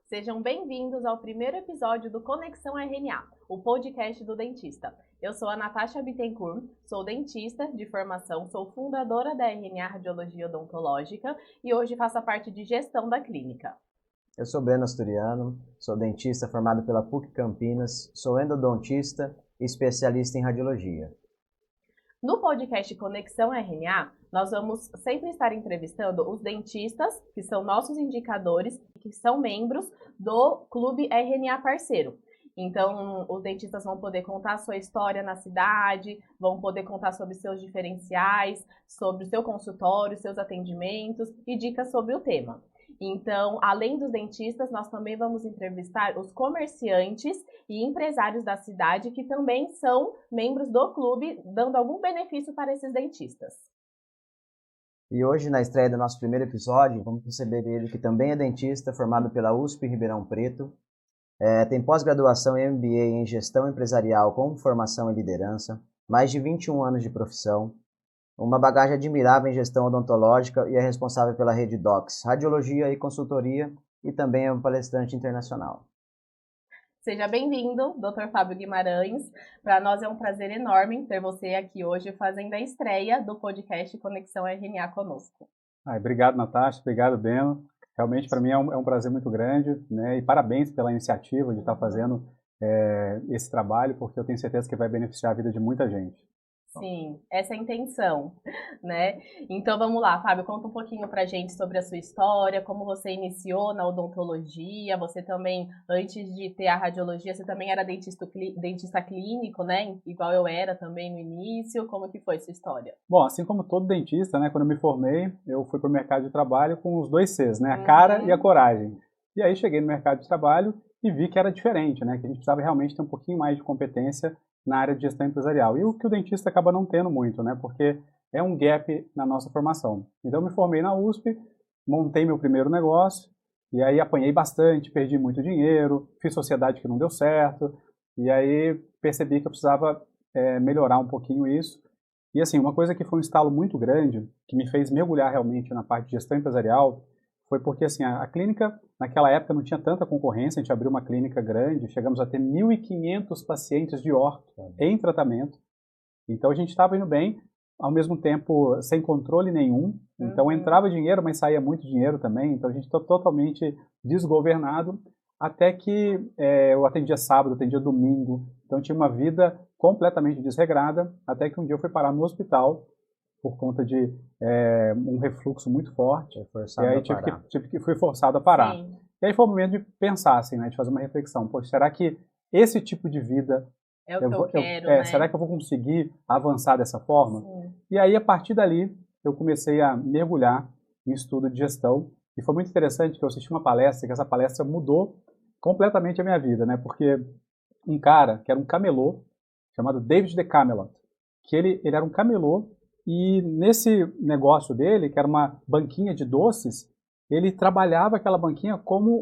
Sejam bem-vindos ao primeiro episódio do Conexão RNA, o podcast do dentista. Eu sou a Natasha Bittencourt, sou dentista de formação, sou fundadora da RNA Radiologia Odontológica e hoje faço a parte de gestão da clínica. Eu sou Breno Asturiano, sou dentista formado pela PUC Campinas, sou endodontista e especialista em radiologia. No podcast Conexão RNA, nós vamos sempre estar entrevistando os dentistas, que são nossos indicadores, que são membros do Clube RNA Parceiro. Então, os dentistas vão poder contar a sua história na cidade, vão poder contar sobre seus diferenciais, sobre o seu consultório, seus atendimentos e dicas sobre o tema. Então, além dos dentistas, nós também vamos entrevistar os comerciantes e empresários da cidade que também são membros do clube, dando algum benefício para esses dentistas. E hoje, na estreia do nosso primeiro episódio, vamos receber ele, que também é dentista, formado pela USP Ribeirão Preto, tem pós-graduação e MBA em Gestão Empresarial com formação em liderança, mais de 21 anos de profissão, uma bagagem admirável em gestão odontológica e é responsável pela rede Docs, radiologia e consultoria, e também é um palestrante internacional. Seja bem-vindo, Dr. Fábio Guimarães. Para nós é um prazer enorme ter você aqui hoje fazendo a estreia do podcast Conexão RNA conosco. Obrigado, Natasha. Obrigado, Breno. Realmente, para mim, é um prazer muito grande, né? E parabéns pela iniciativa de estar fazendo esse trabalho, porque eu tenho certeza que vai beneficiar a vida de muita gente. Sim, essa é a intenção, né? Então vamos lá, Fábio, conta um pouquinho pra gente sobre a sua história, como você iniciou na odontologia, você também, antes de ter a radiologia, você também era dentista clínico, né? Igual eu era também no início, como que foi sua história? Bom, assim como todo dentista, né? Quando eu me formei, eu fui para o mercado de trabalho com os dois Cs, né? A cara e a coragem. E aí cheguei no mercado de trabalho e vi que era diferente, né? Que a gente precisava realmente ter um pouquinho mais de competência na área de gestão empresarial. E o que o dentista acaba não tendo muito, né? Porque é um gap na nossa formação. Então, eu me formei na USP, montei meu primeiro negócio, e aí apanhei bastante, perdi muito dinheiro, fiz sociedade que não deu certo, e aí percebi que eu precisava melhorar um pouquinho isso. E assim, uma coisa que foi um estalo muito grande, que me fez mergulhar realmente na parte de gestão empresarial, foi porque assim, a clínica, naquela época, não tinha tanta concorrência, a gente abriu uma clínica grande, chegamos a ter 1.500 pacientes de orto em tratamento. Então, a gente estava indo bem, ao mesmo tempo, sem controle nenhum. Então, entrava dinheiro, mas saía muito dinheiro também. Então, a gente está totalmente desgovernado, até que eu atendia sábado, atendia domingo. Então, tinha uma vida completamente desregrada, até que um dia eu fui parar no hospital, por conta de um refluxo muito forte, e aí fui forçado a parar. Sim. E aí foi o momento de pensar, assim, né, de fazer uma reflexão. Poxa, será que esse tipo de vida é o que eu quero, né? Será que eu vou conseguir avançar dessa forma? Sim. E aí, a partir dali, eu comecei a mergulhar em estudo de gestão, e foi muito interessante que eu assisti uma palestra, que essa palestra mudou completamente a minha vida, né, porque um cara, que era um camelô, chamado David de Camelot, que ele era um camelô, e nesse negócio dele, que era uma banquinha de doces, ele trabalhava aquela banquinha como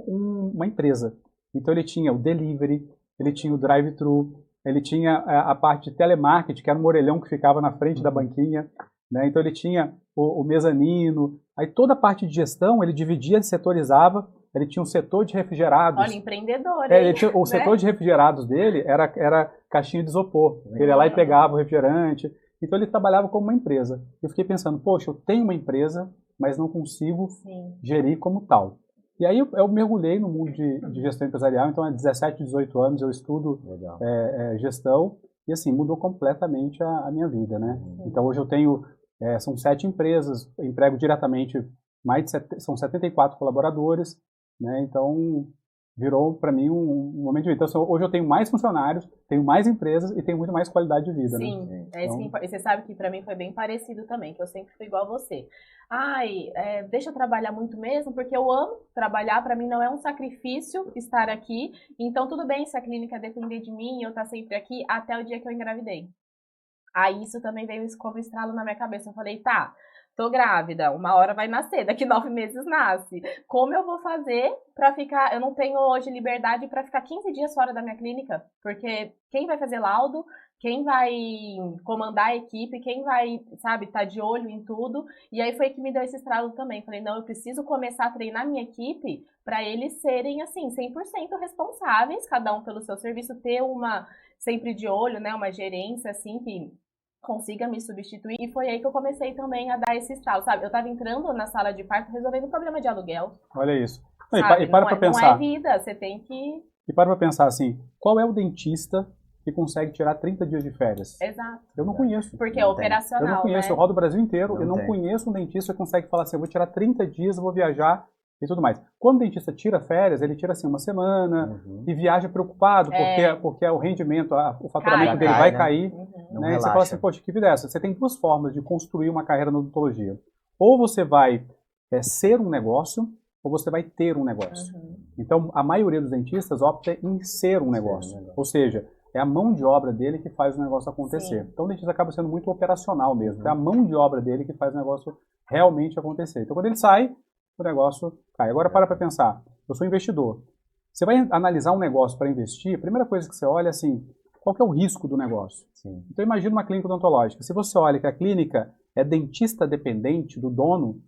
uma empresa. Então ele tinha o delivery, ele tinha o drive-thru, ele tinha a parte de telemarketing, que era um orelhão que ficava na frente da banquinha, né? Então ele tinha o mezanino, aí toda a parte de gestão ele dividia, ele setorizava, ele tinha um setor de refrigerados. Olha, empreendedor, hein? O setor de refrigerados dele era caixinha de isopor. Ele ia lá e pegava o refrigerante. Então ele trabalhava como uma empresa. Eu fiquei pensando, poxa, eu tenho uma empresa, mas não consigo gerir como tal. E aí eu mergulhei no mundo de gestão empresarial, então há 17, 18 anos eu estudo gestão, e assim, mudou completamente a minha vida, né? Então hoje eu tenho, são 7 empresas, emprego diretamente, são 74 colaboradores, né? Então virou para mim um momento de vida. Então, hoje eu tenho mais funcionários, tenho mais empresas e tenho muito mais qualidade de vida. Sim, né? É isso que você sabe que para mim foi bem parecido também, que eu sempre fui igual a você. Deixa eu trabalhar muito mesmo, porque eu amo trabalhar, para mim não é um sacrifício estar aqui, então tudo bem se a clínica depender de mim, eu estar sempre aqui até o dia que eu engravidei. Aí isso também veio como estralo na minha cabeça, eu falei, tá, tô grávida, uma hora vai nascer, daqui 9 meses nasce. Como eu vou fazer pra ficar... Eu não tenho hoje liberdade pra ficar 15 dias fora da minha clínica, porque quem vai fazer laudo, quem vai comandar a equipe, quem vai, sabe, tá de olho em tudo. E aí foi que me deu esse estralo também. Falei, não, eu preciso começar a treinar minha equipe pra eles serem, assim, 100% responsáveis, cada um pelo seu serviço, ter uma, sempre de olho, né, uma gerência, assim, que consiga me substituir. E foi aí que eu comecei também a dar esse estalo, sabe? Eu tava entrando na sala de parto resolvendo o problema de aluguel. Olha isso. Sabe? E para pra pensar. Não é vida, você tem que... E para pra pensar assim, qual é o dentista que consegue tirar 30 dias de férias? Exato. Eu não conheço. Porque é operacional, Eu não conheço, né? eu rodo o Brasil inteiro, eu não tem. conheço um dentista que consegue falar assim, eu vou tirar 30 dias, eu vou viajar e tudo mais. Quando o dentista tira férias, ele tira assim uma semana e viaja preocupado, porque o rendimento, o faturamento dele vai cair. Né? E você fala assim, poxa, que vida é essa? Você tem duas formas de construir uma carreira na odontologia. Ou você vai ser um negócio, ou você vai ter um negócio. Então, a maioria dos dentistas opta em ser um negócio. Ou seja, é a mão de obra dele que faz o negócio acontecer. Sim. Então, o dentista acaba sendo muito operacional mesmo. É a mão de obra dele que faz o negócio realmente acontecer. Então, quando ele sai, o negócio cai. Agora, para pensar. Eu sou investidor. Você vai analisar um negócio para investir, a primeira coisa que você olha é assim, qual que é o risco do negócio? Sim. Então, imagina uma clínica odontológica. Se você olha que a clínica é dentista dependente do dono,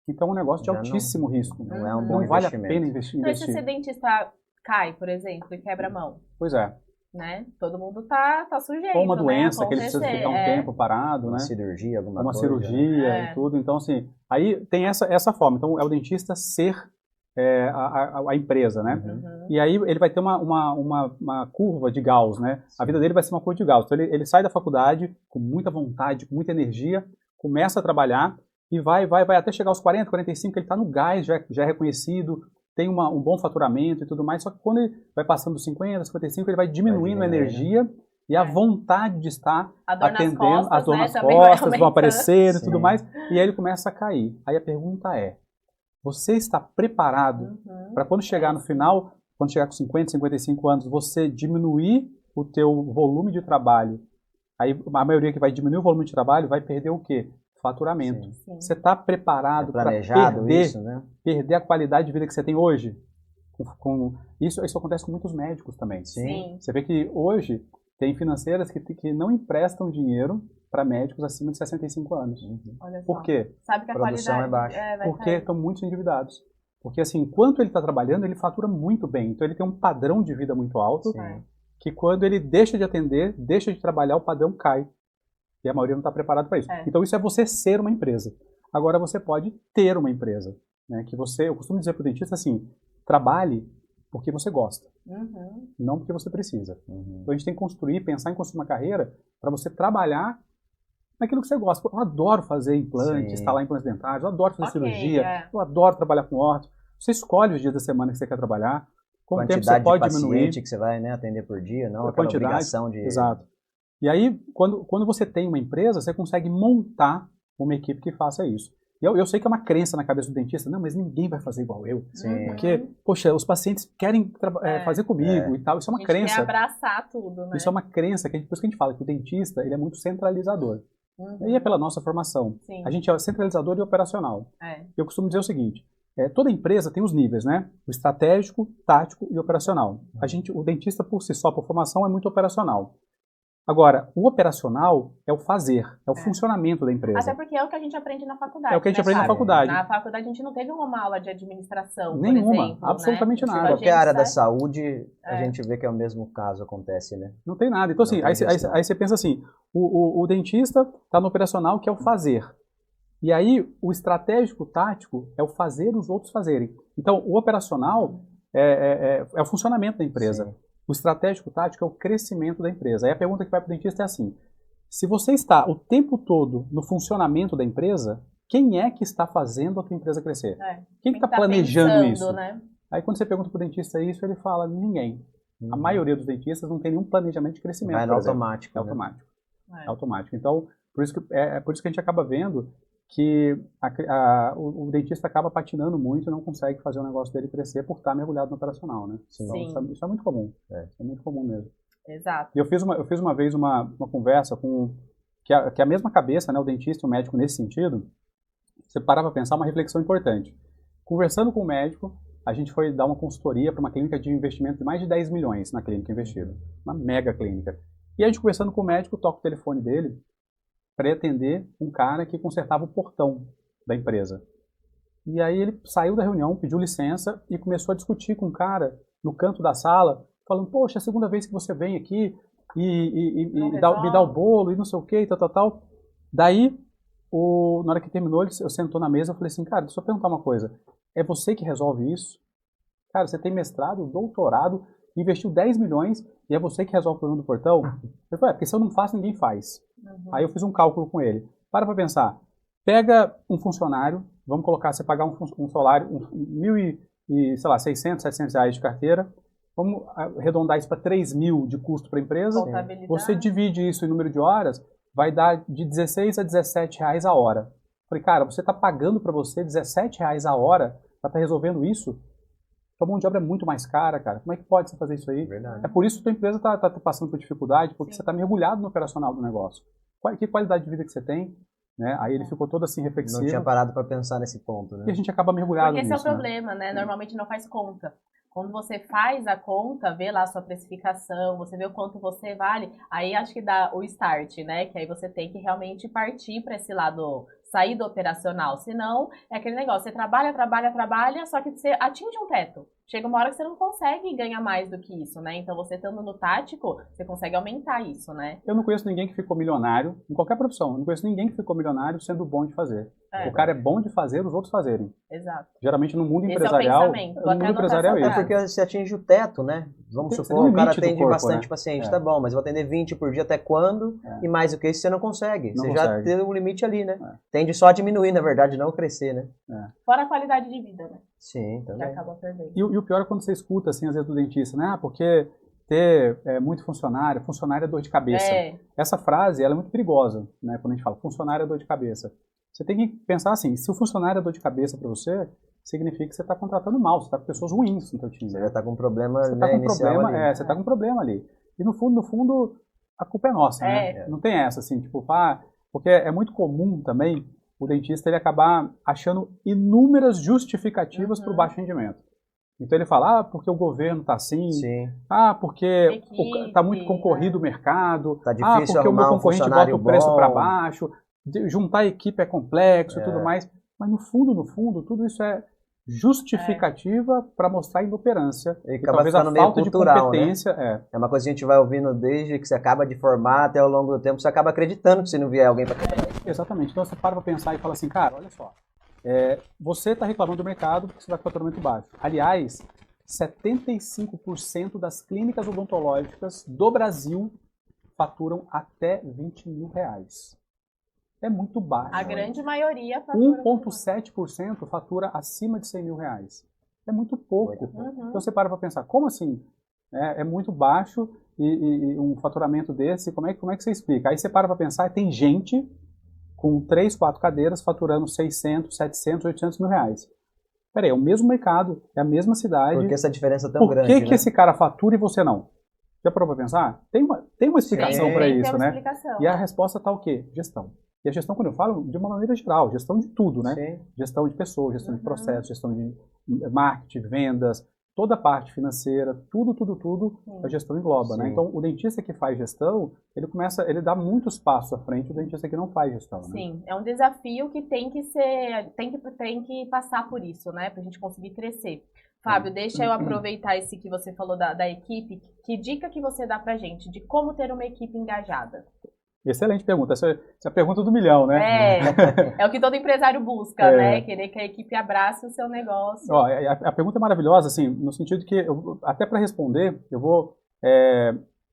então é um negócio de altíssimo risco. Não é um bom investimento. Não vale a pena investir. Mas se esse dentista cai, por exemplo, e quebra a mão? Pois é. Né? Todo mundo tá sujeito, ou uma doença, né? que ele precisa ficar um tempo parado, uma né? cirurgia, alguma uma coisa. cirurgia e tudo. Então, assim, aí tem essa forma. Então, é o dentista ser a empresa, né? E aí ele vai ter uma curva de Gauss, né? A vida dele vai ser uma curva de Gauss. Então, ele sai da faculdade com muita vontade, com muita energia, começa a trabalhar e vai até chegar aos 40, 45, ele está no gás, já é reconhecido, tem um bom faturamento e tudo mais, só que quando ele vai passando dos 50, 55, ele vai diminuindo a energia e a vontade de estar atendendo, as dor nas costas vão aparecendo e tudo mais, e aí ele começa a cair. Aí a pergunta é, você está preparado para quando chegar no final, quando chegar com 50, 55 anos, você diminuir o teu volume de trabalho? Aí a maioria que vai diminuir o volume de trabalho vai perder o quê? Faturamento. Sim. Você está preparado para perder a qualidade de vida que você tem hoje? Isso acontece com muitos médicos também. Sim. Você vê que hoje tem financeiras que não emprestam dinheiro para médicos acima de 65 anos. Por quê? Sabe que a produção qualidade é baixa. Porque estão muito endividados. Porque assim, enquanto ele está trabalhando, ele fatura muito bem. Então ele tem um padrão de vida muito alto, que quando ele deixa de atender, deixa de trabalhar, o padrão cai. E a maioria não está preparada para isso. Então isso é você ser uma empresa. Agora você pode ter uma empresa. Né? Eu costumo dizer para o dentista assim, trabalhe porque você gosta, não porque você precisa. Então a gente tem que pensar em construir uma carreira para você trabalhar naquilo que você gosta. Eu adoro fazer implante, instalar implantes dentários, eu adoro fazer cirurgia, eu adoro trabalhar com orto. Você escolhe os dias da semana que você quer trabalhar, quanto tempo você pode diminuir. Que você vai atender por dia, não aquela obrigação de... Exato. E aí, quando você tem uma empresa, você consegue montar uma equipe que faça isso. E eu sei que é uma crença na cabeça do dentista, não, mas ninguém vai fazer igual eu. Porque, poxa, os pacientes querem fazer comigo e tal. Isso é uma crença. Quer abraçar tudo, né? Isso é uma crença, por isso que a gente fala que o dentista ele é muito centralizador. E é pela nossa formação. Sim. A gente é centralizador e operacional. Eu costumo dizer o seguinte, toda empresa tem os níveis, né? O estratégico, tático e operacional. O dentista, por si só, por formação, é muito operacional. Agora, o operacional é o fazer, é o funcionamento da empresa. Até porque é o que a gente aprende na faculdade. É o que a gente aprende na faculdade. Na faculdade a gente não teve uma aula de administração, nenhuma, por exemplo, absolutamente nada. Qualquer área da saúde, a gente vê que é o mesmo caso acontece, né? Não tem nada. Então, assim, aí você pensa assim, o dentista está no operacional, que é o fazer. E aí, o estratégico, tático, é o fazer os outros fazerem. Então, o operacional é o funcionamento da empresa. Sim. O estratégico tático é o crescimento da empresa. Aí a pergunta que vai para o dentista é assim, se você está o tempo todo no funcionamento da empresa, quem é que está fazendo a tua empresa crescer? Quem está planejando pensando, isso? Né? Aí quando você pergunta para o dentista isso, ele fala, ninguém. A maioria dos dentistas não tem nenhum planejamento de crescimento. Vai no automático. É automático. É automático. Então, por isso que a gente acaba vendo que o dentista acaba patinando muito e não consegue fazer o negócio dele crescer por estar mergulhado no operacional, né? Então, isso é muito comum. Isso é muito comum mesmo. Exato. E eu fiz uma vez uma conversa com que é a mesma cabeça, né, o dentista e o médico nesse sentido, você para para pensar uma reflexão importante. Conversando com o médico, a gente foi dar uma consultoria para uma clínica de investimento de mais de 10 milhões na clínica investida. Uma mega clínica. E a gente conversando com o médico, toca o telefone dele para atender um cara que consertava o portão da empresa. E aí ele saiu da reunião, pediu licença e começou a discutir com o cara no canto da sala, falando, poxa, é a segunda vez que você vem aqui me dá o bolo e não sei o que, tal. Daí, na hora que terminou, ele sentou na mesa e eu falei assim, cara, deixa eu perguntar uma coisa, é você que resolve isso? Cara, você tem mestrado, doutorado, investiu 10 milhões e é você que resolve o problema do portão? Eu falei, porque se eu não faço, ninguém faz. Aí eu fiz um cálculo com ele. Para pensar. Pega um funcionário, vamos colocar, você pagar um salário, sei lá, 600, 700 reais de carteira, vamos arredondar isso para 3 mil de custo para a empresa, você divide isso em número de horas, vai dar de 16 a 17 reais a hora. Falei, cara, você está pagando para você 17 reais a hora para estar resolvendo isso? Sua mão de obra é muito mais cara, cara. Como é que pode você fazer isso aí? Verdade. É por isso que a tua empresa está passando por dificuldade, porque você está mergulhado no operacional do negócio. Que qualidade de vida que você tem? Né? Aí ele ficou todo assim reflexivo. Não tinha parado para pensar nesse ponto, né? E a gente acaba mergulhado nisso. Porque esse é o problema, né? Normalmente não faz conta. Quando você faz a conta, vê lá a sua precificação, você vê o quanto você vale, aí acho que dá o start, né? Que aí você tem que realmente partir para esse lado, sair do operacional. Senão, é aquele negócio, você trabalha, só que você atinge um teto. Chega uma hora que você não consegue ganhar mais do que isso, né? Então, você estando no tático, você consegue aumentar isso, né? Eu não conheço ninguém que ficou milionário, em qualquer profissão, eu não conheço ninguém que ficou milionário sendo bom de fazer. O cara é bom de fazer, os outros fazerem. Exato. geralmente no mundo empresarial, no mundo empresarial é isso. É porque você atinge o teto, né? Vamos supor, o cara atende bastante paciente, tá bom, mas eu vou atender 20 por dia até quando? E mais do que isso você não consegue. Você já tem um limite ali, né? Tende só a diminuir, na verdade, não crescer, né? Fora a qualidade de vida, né? Sim, também. Que acaba perdendo. E o pior é quando você escuta, assim, às vezes do dentista, né? Porque ter muito funcionário é dor de cabeça. Essa frase, ela é muito perigosa, né? Quando a gente fala funcionário é dor de cabeça. Você tem que pensar assim, se o funcionário é dor de cabeça para você, significa que você está contratando mal, você está com pessoas ruins no seu time. Você já está com um problema, você está com um problema ali. E no fundo, a culpa é nossa, né? Não tem essa, assim, tipo, porque é muito comum também o dentista ele acabar achando inúmeras justificativas para o baixo rendimento. Então ele fala, porque o governo está assim, porque está muito concorrido o mercado, tá difícil porque o meu concorrente bota o preço para bom. baixo, juntar a equipe é complexo e tudo mais. Mas no fundo, tudo isso é justificativa para mostrar inoperância. E talvez a falta de competência. Né? É uma coisa que a gente vai ouvindo desde que você acaba de formar até ao longo do tempo, você acaba acreditando que se não vier alguém para Exatamente. Então você para pensar e fala assim, cara, olha só. Você está reclamando do mercado porque você vai com faturamento baixo. Aliás, 75% das clínicas odontológicas do Brasil faturam até 20 mil reais. É muito baixo. A grande maioria fatura. 1,7% fatura acima de 100 mil reais. É muito pouco. Então você para pensar, como assim? É muito baixo e um faturamento desse, como é que você explica? Aí você para pensar, tem gente com 3, 4 cadeiras faturando 600, 700, 800 mil reais. Peraí, é o mesmo mercado, é a mesma cidade. Por que essa diferença tão grande? Por que esse cara fatura e você não? Já parou para pensar? Tem uma explicação para isso, né? Explicação. E a resposta está o quê? Gestão. E a gestão, quando eu falo, de uma maneira geral, gestão de tudo, né? Sim. Gestão de pessoas, gestão de processos, gestão de marketing, vendas, toda a parte financeira, tudo a gestão engloba, né? Então, o dentista que faz gestão, ele dá muitos passos à frente do dentista que não faz gestão, né? Sim, é um desafio que tem que passar por isso, né? Pra gente conseguir crescer. Fábio, deixa eu aproveitar esse que você falou da equipe. Que dica que você dá pra gente de como ter uma equipe engajada? Excelente pergunta. Essa é a pergunta do milhão, né? É o que todo empresário busca, né? Querer que a equipe abrace o seu negócio. Ó, a pergunta é maravilhosa, assim, no sentido que, até para responder, eu vou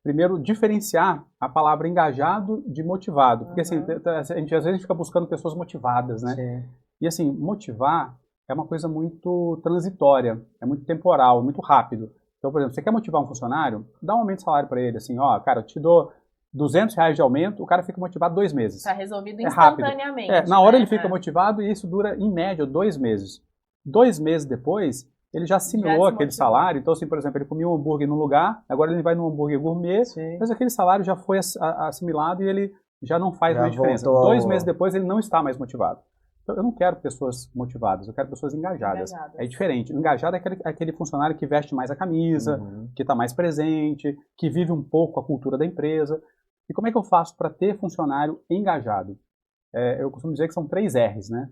primeiro diferenciar a palavra engajado de motivado. Porque assim, a gente às vezes fica buscando pessoas motivadas, né? Sim. E assim, motivar é uma coisa muito transitória, é muito temporal, é muito rápido. Então, por exemplo, você quer motivar um funcionário, dá um aumento de salário para ele, assim, cara, eu te dou R$200 de aumento, o cara fica motivado 2 meses. Está resolvido instantaneamente. Na hora ele fica motivado e isso dura, em média, 2 meses. 2 meses depois, ele já assimilou aquele salário. Então, assim, por exemplo, ele comia um hambúrguer num lugar, agora ele vai num hambúrguer gourmet, mas aquele salário já foi assimilado e ele já não faz mais diferença. 2 meses depois, ele não está mais motivado. Eu não quero pessoas motivadas, eu quero pessoas engajadas. É diferente. O engajado é aquele funcionário que veste mais a camisa, que está mais presente, que vive um pouco a cultura da empresa. E como é que eu faço para ter funcionário engajado? Eu costumo dizer que são 3 R's, né?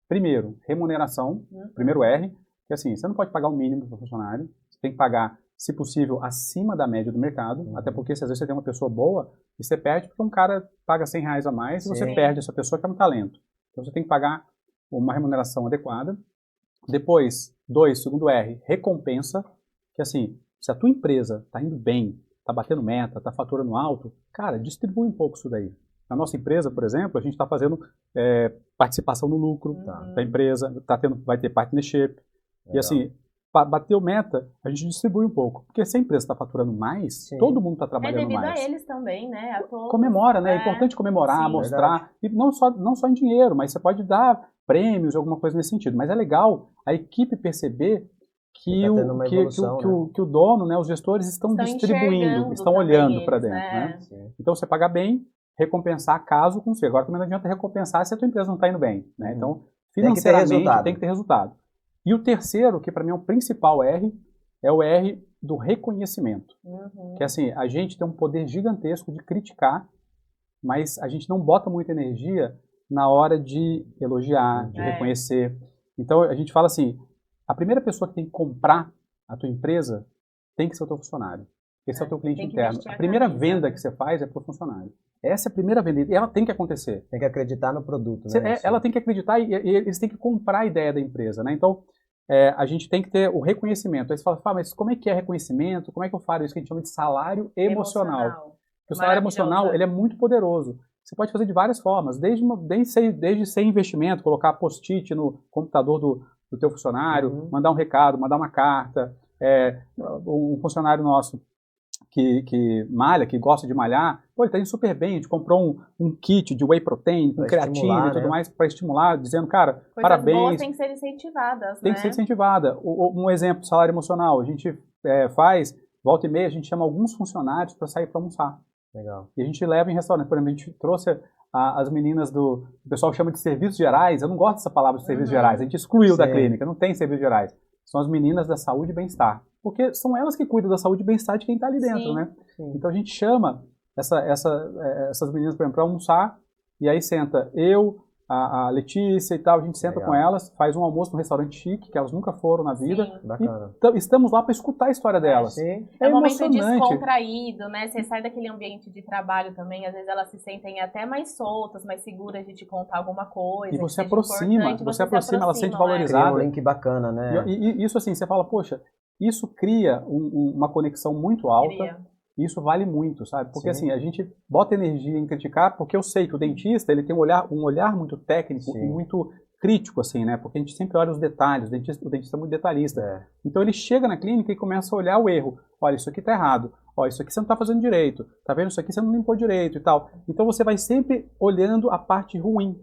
Primeiro, remuneração, primeiro R, que assim, você não pode pagar o mínimo para o funcionário, você tem que pagar, se possível, acima da média do mercado, até porque se às vezes você tem uma pessoa boa, e você perde porque um cara paga R$100 a mais e você perde essa pessoa que é um talento. Então você tem que pagar uma remuneração adequada. Depois, 2, segundo R, recompensa, que assim, se a tua empresa está indo bem, está batendo meta, está faturando alto, cara, distribui um pouco isso daí. Na nossa empresa, por exemplo, a gente está fazendo participação no lucro da empresa, vai ter partnership. Legal. E assim, bateu meta, a gente distribui um pouco. Porque se a empresa está faturando mais, todo mundo está trabalhando mais. É devido a eles também, né? A todos. Comemora, né? É importante comemorar, mostrar. Verdade. E não só em dinheiro, mas você pode dar prêmios, alguma coisa nesse sentido. Mas é legal a equipe perceber que o dono, né, os gestores estão distribuindo, estão olhando para dentro. Né? Então você paga bem, recompensar caso consiga. Agora também não adianta recompensar se a tua empresa não está indo bem. Né? Então, financeiramente tem que ter resultado. E o terceiro, que para mim é o principal R, é o R do reconhecimento. Que assim, a gente tem um poder gigantesco de criticar, mas a gente não bota muita energia na hora de elogiar, de reconhecer. Então a gente fala assim, a primeira pessoa que tem que comprar a tua empresa tem que ser o teu funcionário. Esse é o teu cliente interno. A primeira venda que você faz é para o funcionário. Essa é a primeira venda. E ela tem que acontecer. Tem que acreditar no produto. Né? Ela tem que acreditar e eles têm que comprar a ideia da empresa. Né? Então, a gente tem que ter o reconhecimento. Aí você fala, mas como é que é reconhecimento? Como é que eu faço isso que a gente chama de salário emocional? Porque o salário emocional ele é muito poderoso. Você pode fazer de várias formas. Desde sem investimento, colocar post-it no computador do teu funcionário, mandar um recado, mandar uma carta. Um funcionário nosso que malha, que gosta de malhar, ele está indo super bem, a gente comprou um kit de whey protein, com creatina e tudo mais, para estimular, dizendo, cara, coisas parabéns. Boas têm que ser incentivadas, Tem que ser incentivada. Um exemplo, salário emocional, a gente faz, volta e meia, a gente chama alguns funcionários para sair para almoçar. Legal. E a gente leva em restaurante, por exemplo, a gente trouxe as meninas o pessoal chama de serviços gerais, eu não gosto dessa palavra de serviços gerais, a gente excluiu da clínica, não tem serviços gerais. São as meninas da saúde e bem-estar. Porque são elas que cuidam da saúde e bem-estar de quem está ali dentro, né? Sim. Então a gente chama essas meninas, por exemplo, para almoçar, e aí senta a Letícia e tal, a gente senta com elas, faz um almoço no restaurante chique, que elas nunca foram na vida. Sim. Bacana. E estamos lá para escutar a história delas. É um momento descontraído, né? Você sai daquele ambiente de trabalho também, às vezes elas se sentem até mais soltas, mais seguras de te contar alguma coisa. E você aproxima, ela se sente valorizada. Cria um link bacana, né? E isso assim, você fala, poxa, isso cria uma conexão muito alta. E isso vale muito, sabe? Porque assim, a gente bota energia em criticar, porque eu sei que o dentista, ele tem um olhar muito técnico e muito crítico, assim, né? Porque a gente sempre olha os detalhes, o dentista é muito detalhista. Então ele chega na clínica e começa a olhar o erro. Olha, isso aqui tá errado. Olha, isso aqui você não tá fazendo direito. Tá vendo? Isso aqui você não limpou direito e tal. Então você vai sempre olhando a parte ruim.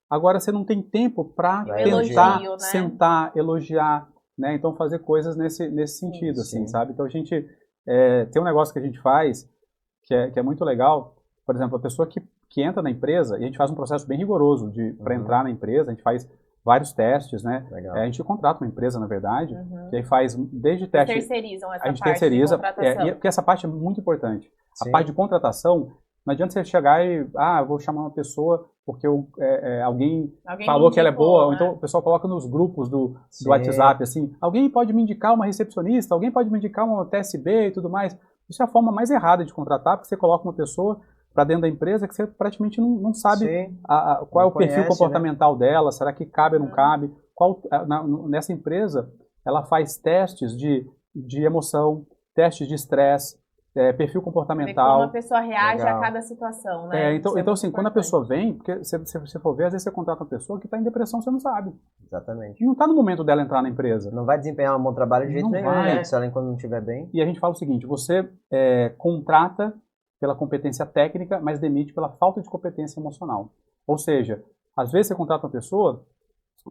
Agora você não tem tempo para tentar sentar, elogiar, né? Então fazer coisas nesse sentido, assim, sabe? Então a gente... tem um negócio que a gente faz que é muito legal. Por exemplo, a pessoa que entra na empresa, e a gente faz um processo bem rigoroso para entrar na empresa, a gente faz vários testes, né? A gente contrata uma empresa, na verdade, que aí faz desde teste... Terceirizam essa a gente parte terceiriza, de contratação. Porque essa parte é muito importante. A parte de contratação, não adianta você chegar e, eu vou chamar uma pessoa porque alguém falou que ela é boa, ou então o pessoal coloca nos grupos do WhatsApp, assim, alguém pode me indicar uma recepcionista, alguém pode me indicar uma TSB e tudo mais. Isso é a forma mais errada de contratar, porque você coloca uma pessoa para dentro da empresa que você praticamente não sabe qual é o perfil comportamental dela, será que cabe ou não cabe. Nessa empresa, ela faz testes de emoção, testes de estresse, perfil comportamental. Como a pessoa reage a cada situação, né? Então assim, quando a pessoa vem, porque se você for ver, às vezes você contrata uma pessoa que está em depressão, você não sabe. Exatamente. E não está no momento dela entrar na empresa. Não vai desempenhar um bom trabalho de jeito nenhum, né? Se ela quando não estiver bem. E a gente fala o seguinte, você contrata pela competência técnica, mas demite pela falta de competência emocional. Ou seja, às vezes você contrata uma pessoa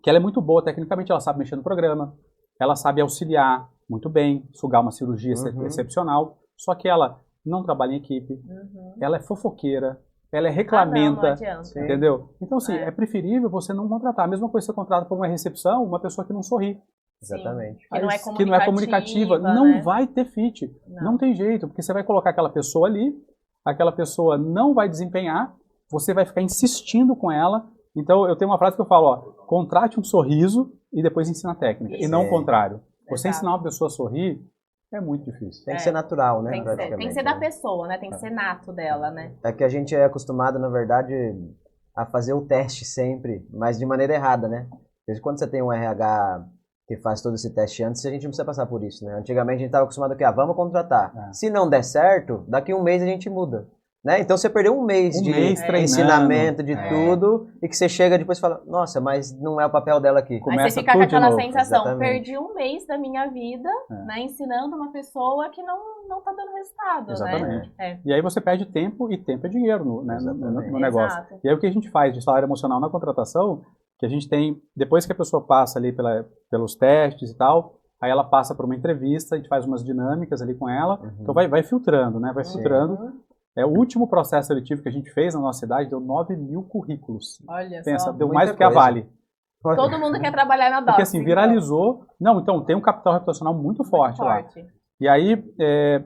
que ela é muito boa tecnicamente, ela sabe mexer no programa, ela sabe auxiliar muito bem, sugar uma cirurgia excepcional, só que ela não trabalha em equipe, ela é fofoqueira, ela é reclamenta, não adianta. entendeu? Então, assim, é preferível você não contratar. A mesma coisa que você contrata por uma recepção, uma pessoa que não sorri. Exatamente. Que não é comunicativa, não né? vai ter fit. Não tem jeito, porque você vai colocar aquela pessoa ali, aquela pessoa não vai desempenhar, você vai ficar insistindo com ela. Então, eu tenho uma frase que eu falo, ó, contrate um sorriso e depois ensina a técnica, e não o contrário. Você ensinar uma pessoa a sorrir é muito difícil. Tem que ser natural, né? Tem que ser da pessoa, né? Tem que ser nato dela, né? É que a gente é acostumado, na verdade, a fazer o teste sempre, mas de maneira errada, né? Porque quando você tem um RH que faz todo esse teste antes, a gente não precisa passar por isso, né? Antigamente a gente estava acostumado a vamos contratar. Se não der certo, daqui um mês a gente muda. Né? Então você perdeu um mês de ensinamento, de tudo, e que você chega depois e fala, nossa, mas não é o papel dela aqui. Aí você fica com aquela sensação, perdi um mês da minha vida, né, ensinando uma pessoa que não tá dando resultado. Exatamente. Né? E aí você perde tempo, e tempo é dinheiro no negócio. Exato. E aí o que a gente faz de salário emocional na contratação, que a gente tem, depois que a pessoa passa ali pelos testes e tal, aí ela passa por uma entrevista, a gente faz umas dinâmicas ali com ela, então vai filtrando, né? Vai filtrando. O último processo seletivo que a gente fez na nossa cidade deu 9.000 currículos. Olha Pensa, só. deu mais do que a Vale. Todo mundo quer trabalhar na DOPS. Porque assim, viralizou. Não, então tem um capital reputacional muito forte lá. E aí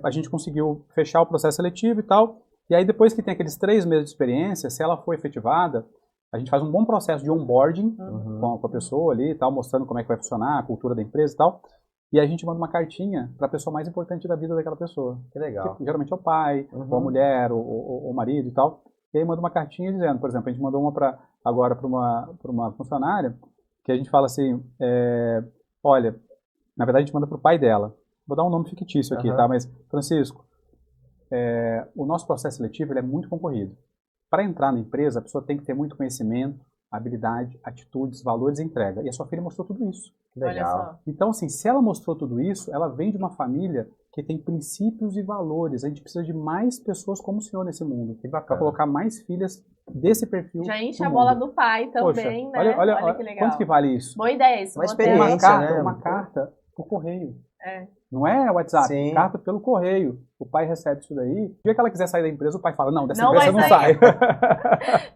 a gente conseguiu fechar o processo seletivo e tal. E aí depois que tem aqueles 3 meses de experiência, se ela for efetivada, a gente faz um bom processo de onboarding com a pessoa ali e tal, mostrando como é que vai funcionar, a cultura da empresa e tal. E a gente manda uma cartinha para a pessoa mais importante da vida daquela pessoa. Que legal. Que geralmente é o pai, ou a mulher, ou o marido e tal. E aí manda uma cartinha dizendo, por exemplo, a gente mandou uma agora para uma funcionária, que a gente fala assim, olha, na verdade a gente manda para o pai dela. Vou dar um nome fictício aqui, tá? Mas, Francisco, o nosso processo seletivo ele é muito concorrido. Para entrar na empresa, a pessoa tem que ter muito conhecimento, habilidade, atitudes, valores e entrega. E a sua filha mostrou tudo isso. Legal. Então, assim, se ela mostrou tudo isso, ela vem de uma família que tem princípios e valores. A gente precisa de mais pessoas como o senhor nesse mundo. Para colocar mais filhas desse perfil. Já enche a bola do pai também, poxa, né? Olha que legal. Quanto que vale isso? Boa ideia isso. Uma experiência, uma carta por correio. É. Não é WhatsApp, carta pelo correio. O pai recebe isso daí. O dia que ela quiser sair da empresa, o pai fala, não, dessa empresa não sai.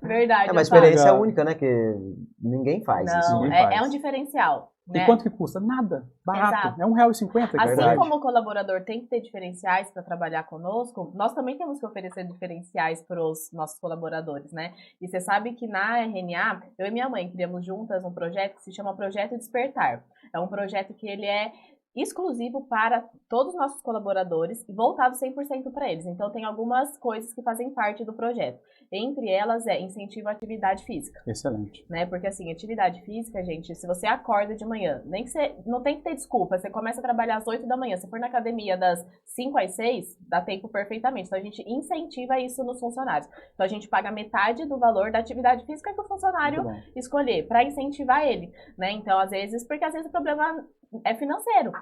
Verdade. É uma experiência única, né? Que ninguém faz isso. Não, é um diferencial. E quanto que custa? Nada. Barato. Exato. É R$1,50. Assim como o colaborador tem que ter diferenciais para trabalhar conosco, nós também temos que oferecer diferenciais para os nossos colaboradores, né? E você sabe que na RNA, eu e minha mãe criamos juntas um projeto que se chama Projeto Despertar. É um projeto que ele é exclusivo para todos os nossos colaboradores e voltado 100% para eles. Então, tem algumas coisas que fazem parte do projeto. Entre elas incentivo à atividade física. Excelente. Né? Porque, assim, atividade física, gente, se você acorda de manhã, nem que você não tem que ter desculpa, você começa a trabalhar às 8 da manhã, se for na academia das 5 às 6, dá tempo perfeitamente. Então, a gente incentiva isso nos funcionários. Então, a gente paga metade do valor da atividade física que o funcionário escolher, para incentivar ele, né? Então, às vezes o problema é financeiro.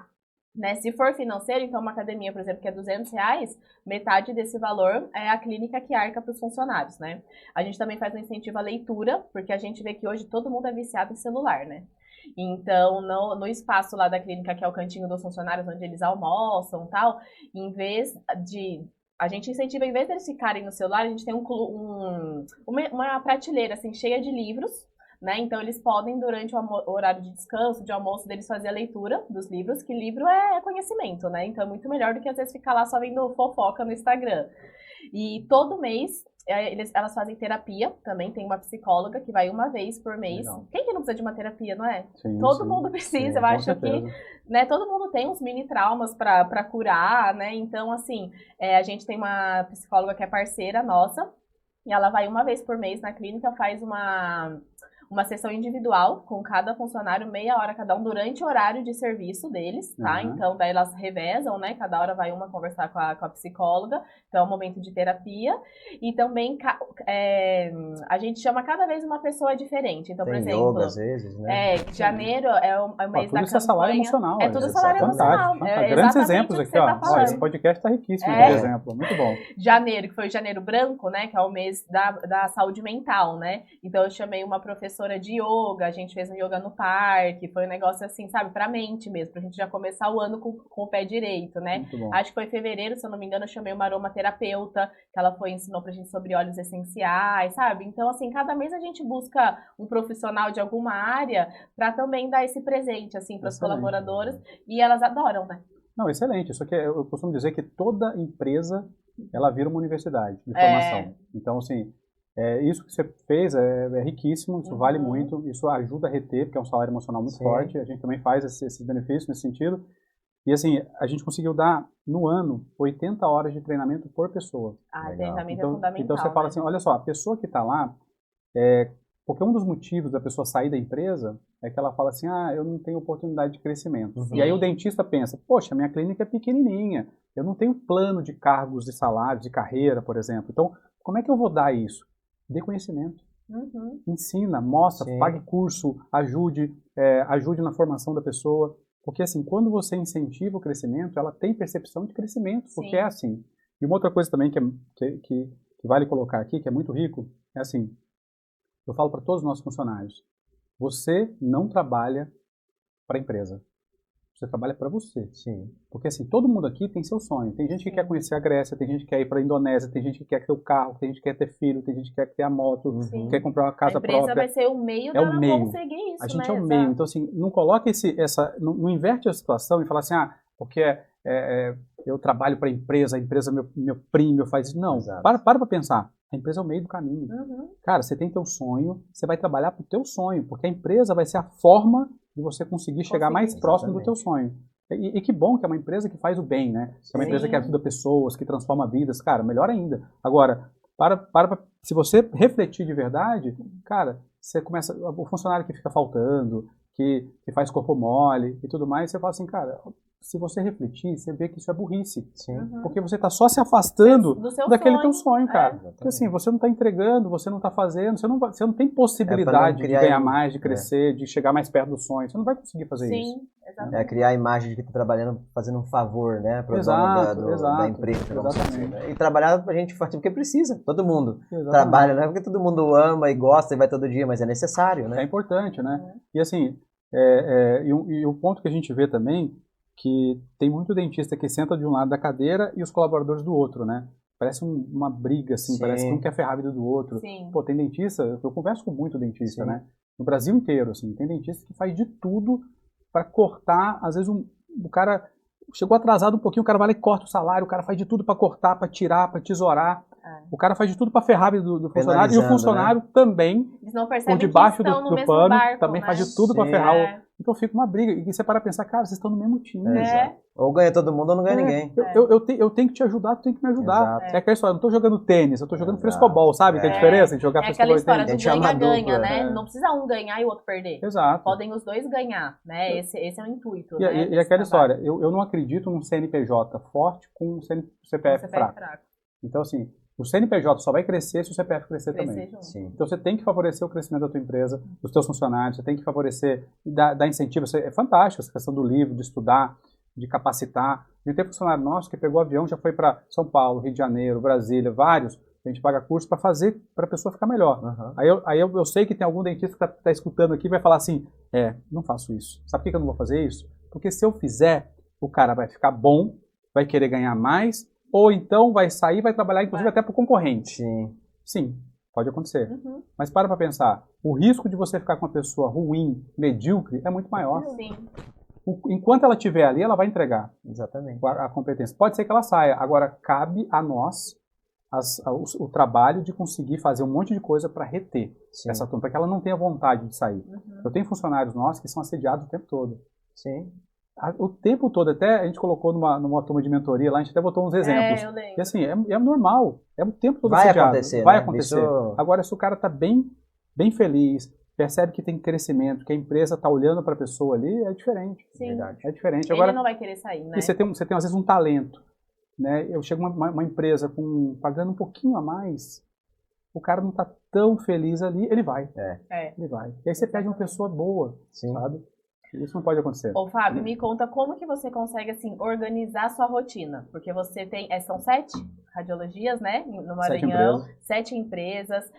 Né? Se for financeiro, então uma academia, por exemplo, que é R$200, metade desse valor é a clínica que arca para os funcionários, né? A gente também faz um incentivo à leitura, porque a gente vê que hoje todo mundo é viciado em celular, né? Então, no espaço lá da clínica, que é o cantinho dos funcionários, onde eles almoçam e tal, em vez de... A gente incentiva, em vez deles ficarem no celular, a gente tem uma prateleira, assim, cheia de livros, né? Então, eles podem, durante o horário de descanso, de almoço deles, fazer a leitura dos livros, que livro é conhecimento, né? Então, é muito melhor do que, às vezes, ficar lá só vendo fofoca no Instagram. E todo mês, elas fazem terapia também, tem uma psicóloga que vai uma vez por mês. Legal. Quem que não precisa de uma terapia, não é? Sim, todo mundo precisa, eu acho que... Né, todo mundo tem uns mini traumas para curar, né? Então, assim, a gente tem uma psicóloga que é parceira nossa, e ela vai uma vez por mês na clínica, faz uma sessão individual com cada funcionário, meia hora cada um, durante o horário de serviço deles, tá? Então, daí elas revezam, né? Cada hora vai uma conversar com a psicóloga, então é um momento de terapia. E também a gente chama cada vez uma pessoa diferente. Então, por exemplo... yoga, às vezes, né? Janeiro é o mês da campanha. Tudo é salário emocional. É tudo salário emocional. Grandes exemplos aqui, ó. Esse podcast tá riquíssimo de exemplo. Muito bom. Janeiro, que foi o Janeiro Branco, né? Que é o mês da saúde mental, né? Então, eu chamei uma professora professora de yoga, a gente fez um yoga no parque, foi um negócio assim, sabe, pra mente mesmo, pra gente já começar o ano com o pé direito, né? Muito bom. Acho que foi em fevereiro, se eu não me engano, eu chamei uma aromaterapeuta, que ela ensinou pra gente sobre óleos essenciais, sabe? Então, assim, cada mês a gente busca um profissional de alguma área pra também dar esse presente, assim, para as colaboradoras, e elas adoram, né? Não, excelente. Isso aqui, eu costumo dizer que toda empresa, ela vira uma universidade de formação. Então, assim, isso que você fez é riquíssimo, isso vale muito, isso ajuda a reter, porque é um salário emocional muito forte, a gente também faz esses benefícios nesse sentido. E assim, a gente conseguiu dar, no ano, 80 horas de treinamento por pessoa. Treinamento então, é fundamental. Então você fala né? assim, olha só, a pessoa que está lá, porque um dos motivos da pessoa sair da empresa é que ela fala assim, eu não tenho oportunidade de crescimento. Sim. E aí o dentista pensa, poxa, minha clínica é pequenininha, eu não tenho plano de cargos, de salários, de carreira, por exemplo. Então, como é que eu vou dar isso? Dê conhecimento. Ensina, mostra, pague curso, ajude na formação da pessoa. Porque assim, quando você incentiva o crescimento, ela tem percepção de crescimento, porque é assim. E uma outra coisa também que vale colocar aqui, que é muito rico, é assim, eu falo para todos os nossos funcionários, você não trabalha para a empresa. Você trabalha para você. Sim. Porque assim, todo mundo aqui tem seu sonho. Tem gente que quer conhecer a Grécia, tem gente que quer ir para a Indonésia, tem gente que quer ter o carro, tem gente que quer ter filho, tem gente que quer ter a moto, quer comprar uma casa própria. A empresa vai ser o meio dela conseguir isso, A gente né? é o meio. Então assim, não coloca não inverte a situação e fala assim, porque eu trabalho para a empresa me oprime, eu faz isso. Não, para pensar. A empresa é o meio do caminho. Cara, você tem teu sonho, você vai trabalhar para o teu sonho, porque a empresa vai ser a forma de você conseguir chegar mais próximo do teu sonho. E que bom que é uma empresa que faz o bem, né? Que é uma empresa que ajuda pessoas, que transforma vidas. Cara, melhor ainda. Agora, se você refletir de verdade, cara, você começa, o funcionário que fica faltando, que faz corpo mole e tudo mais, você fala assim, cara, se você refletir, você vê que isso é burrice. Porque você está só se afastando daquele teu sonho, cara. Porque assim, você não está entregando, você não está fazendo, você não tem possibilidade de ganhar mais, de crescer, de chegar mais perto do sonho. Você não vai conseguir fazer isso. Exatamente. Criar a imagem de que está trabalhando, fazendo um favor, né? Pro dono da empresa. Exatamente. E trabalhar a gente faz porque precisa, todo mundo trabalha, não é porque todo mundo ama e gosta e vai todo dia, mas é necessário, né? É importante, né? E assim, e o ponto que a gente vê também, que tem muito dentista que senta de um lado da cadeira e os colaboradores do outro, né? Parece uma briga, assim, parece que um quer ferrar a vida do outro. Pô, tem dentista, eu converso com muito dentista, né? No Brasil inteiro, assim, tem dentista que faz de tudo para cortar, às vezes o cara chegou atrasado um pouquinho, o cara vai lá e corta o salário, o cara faz de tudo para cortar, para tirar, para tesourar. O cara faz de tudo para ferrar a vida do funcionário, e o funcionário também, por debaixo do pano, também faz de tudo para ferrar o... Então fica uma briga. E você para pensar, cara, vocês estão no mesmo time. Ou ganha todo mundo ou não ganha ninguém. Eu tenho que te ajudar, tu tem que me ajudar. É aquela história, eu não tô jogando tênis, eu tô jogando frescobol, sabe? Tem diferença de jogar frescobol e tênis. É aquela história do ganha-ganha, né? Não precisa um ganhar e o outro perder. Exato. Podem os dois ganhar, né? Esse é o intuito, né? E aquela história, eu não acredito num CNPJ forte com um CPF fraco. Então, assim, o CNPJ só vai crescer se o CPF crescer também. Então você tem que favorecer o crescimento da tua empresa, dos teus funcionários, você tem que favorecer e dar incentivo. É fantástico essa questão do livro, de estudar, de capacitar. A gente tem funcionário nosso que pegou avião, já foi para São Paulo, Rio de Janeiro, Brasília, vários. A gente paga curso para fazer, para a pessoa ficar melhor. Aí eu sei que tem algum dentista que está escutando aqui e vai falar assim, não faço isso. Sabe por que eu não vou fazer isso? Porque se eu fizer, o cara vai ficar bom, vai querer ganhar mais, ou então vai sair, vai trabalhar, inclusive, até para o concorrente. Sim, pode acontecer. Mas para pensar, o risco de você ficar com uma pessoa ruim, medíocre, é muito maior. Enquanto ela estiver ali, ela vai entregar a competência. Pode ser que ela saia. Agora, cabe a nós o trabalho de conseguir fazer um monte de coisa para reter essa turma, para que ela não tenha vontade de sair. Eu tenho funcionários nossos que são assediados o tempo todo. O tempo todo, até a gente colocou numa turma de mentoria lá, a gente até botou uns exemplos. E assim, é normal, é o tempo todo assediado. Vai acontecer. Agora, se o cara está bem feliz, percebe que tem crescimento, que a empresa está olhando para a pessoa ali, é diferente. É diferente. Agora, ele não vai querer sair, né? E você tem às vezes um talento, né? Eu chego uma empresa pagando um pouquinho a mais, o cara não está tão feliz ali, ele vai. Ele vai. E aí você pede uma pessoa boa, sabe? Isso não pode acontecer. Ô, Fábio, me conta como que você consegue, assim, organizar a sua rotina. Porque você tem, são 7 radiologias, né, no Maranhão, 7 empresas.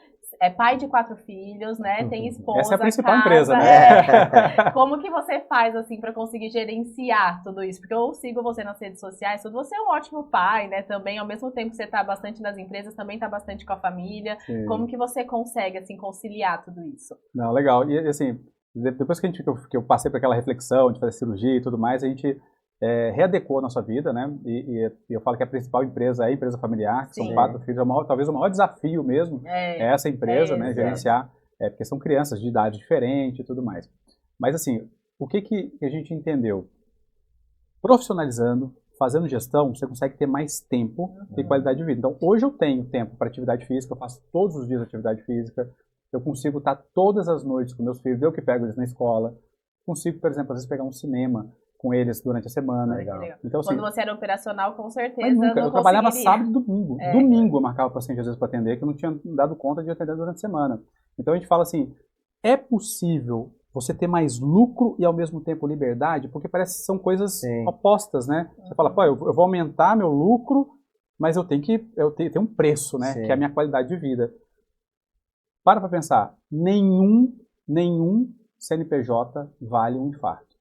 é pai de 4 filhos, né? Tem esposa, Essa é a principal casa, empresa, né? Como que você faz, assim, para conseguir gerenciar tudo isso? Porque eu sigo você nas redes sociais, tudo. Você é um ótimo pai, né? Também, ao mesmo tempo que você tá bastante nas empresas, também tá bastante com a família. Sim. Como que você consegue, assim, conciliar tudo isso? Não, legal. E, assim, depois que eu passei por aquela reflexão de fazer cirurgia e tudo mais, a gente readequou a nossa vida, né? E eu falo que a principal empresa é a empresa familiar, que Sim. são 4 filhos. Talvez o maior desafio mesmo é essa empresa, né? Gerenciar, porque são crianças de idade diferente e tudo mais. Mas, assim, o que a gente entendeu? Profissionalizando, fazendo gestão, você consegue ter mais tempo e qualidade de vida. Então, hoje eu tenho tempo para atividade física, eu faço todos os dias atividade física, eu consigo estar todas as noites com meus filhos, eu que pego eles na escola, consigo, por exemplo, às vezes pegar um cinema com eles durante a semana. Legal. Então, assim, quando você era operacional, com certeza nunca. não Eu trabalhava conseguiria. sábado e domingo. Domingo eu marcava o paciente às vezes para atender, que eu não tinha dado conta de atender durante a semana. Então a gente fala assim, é possível você ter mais lucro e ao mesmo tempo liberdade? Porque parece que são coisas opostas, né? Você fala, pô, eu vou aumentar meu lucro, mas eu tenho um preço, né? Que é a minha qualidade de vida. Para pensar, nenhum CNPJ vale um infarto.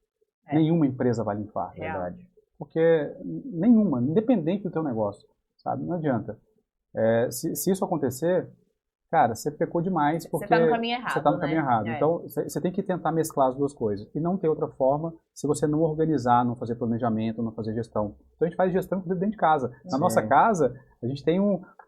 Nenhuma empresa vale um infarto. Verdade. Porque nenhuma, independente do teu negócio, sabe? Não adianta. Se isso acontecer, cara, você pecou demais porque você está no caminho errado, você tá no caminho errado. Então, você tem que tentar mesclar as duas coisas. E não ter outra forma se você não organizar, não fazer planejamento, não fazer gestão. Então, a gente faz gestão, inclusive, dentro de casa. Na nossa casa, a gente tem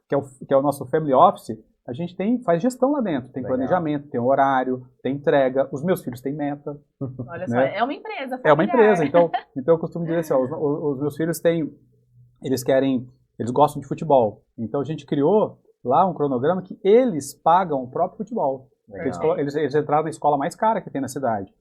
que é o nosso family office, a gente faz gestão lá dentro. Tem planejamento, tem horário, tem entrega. Os meus filhos têm meta. Olha só, né? é uma empresa familiar. É uma empresa. Então eu costumo dizer assim, ó, os meus filhos eles gostam de futebol. Então a gente criou lá um cronograma que eles pagam o próprio futebol. Eles entraram na escola mais cara que tem na cidade.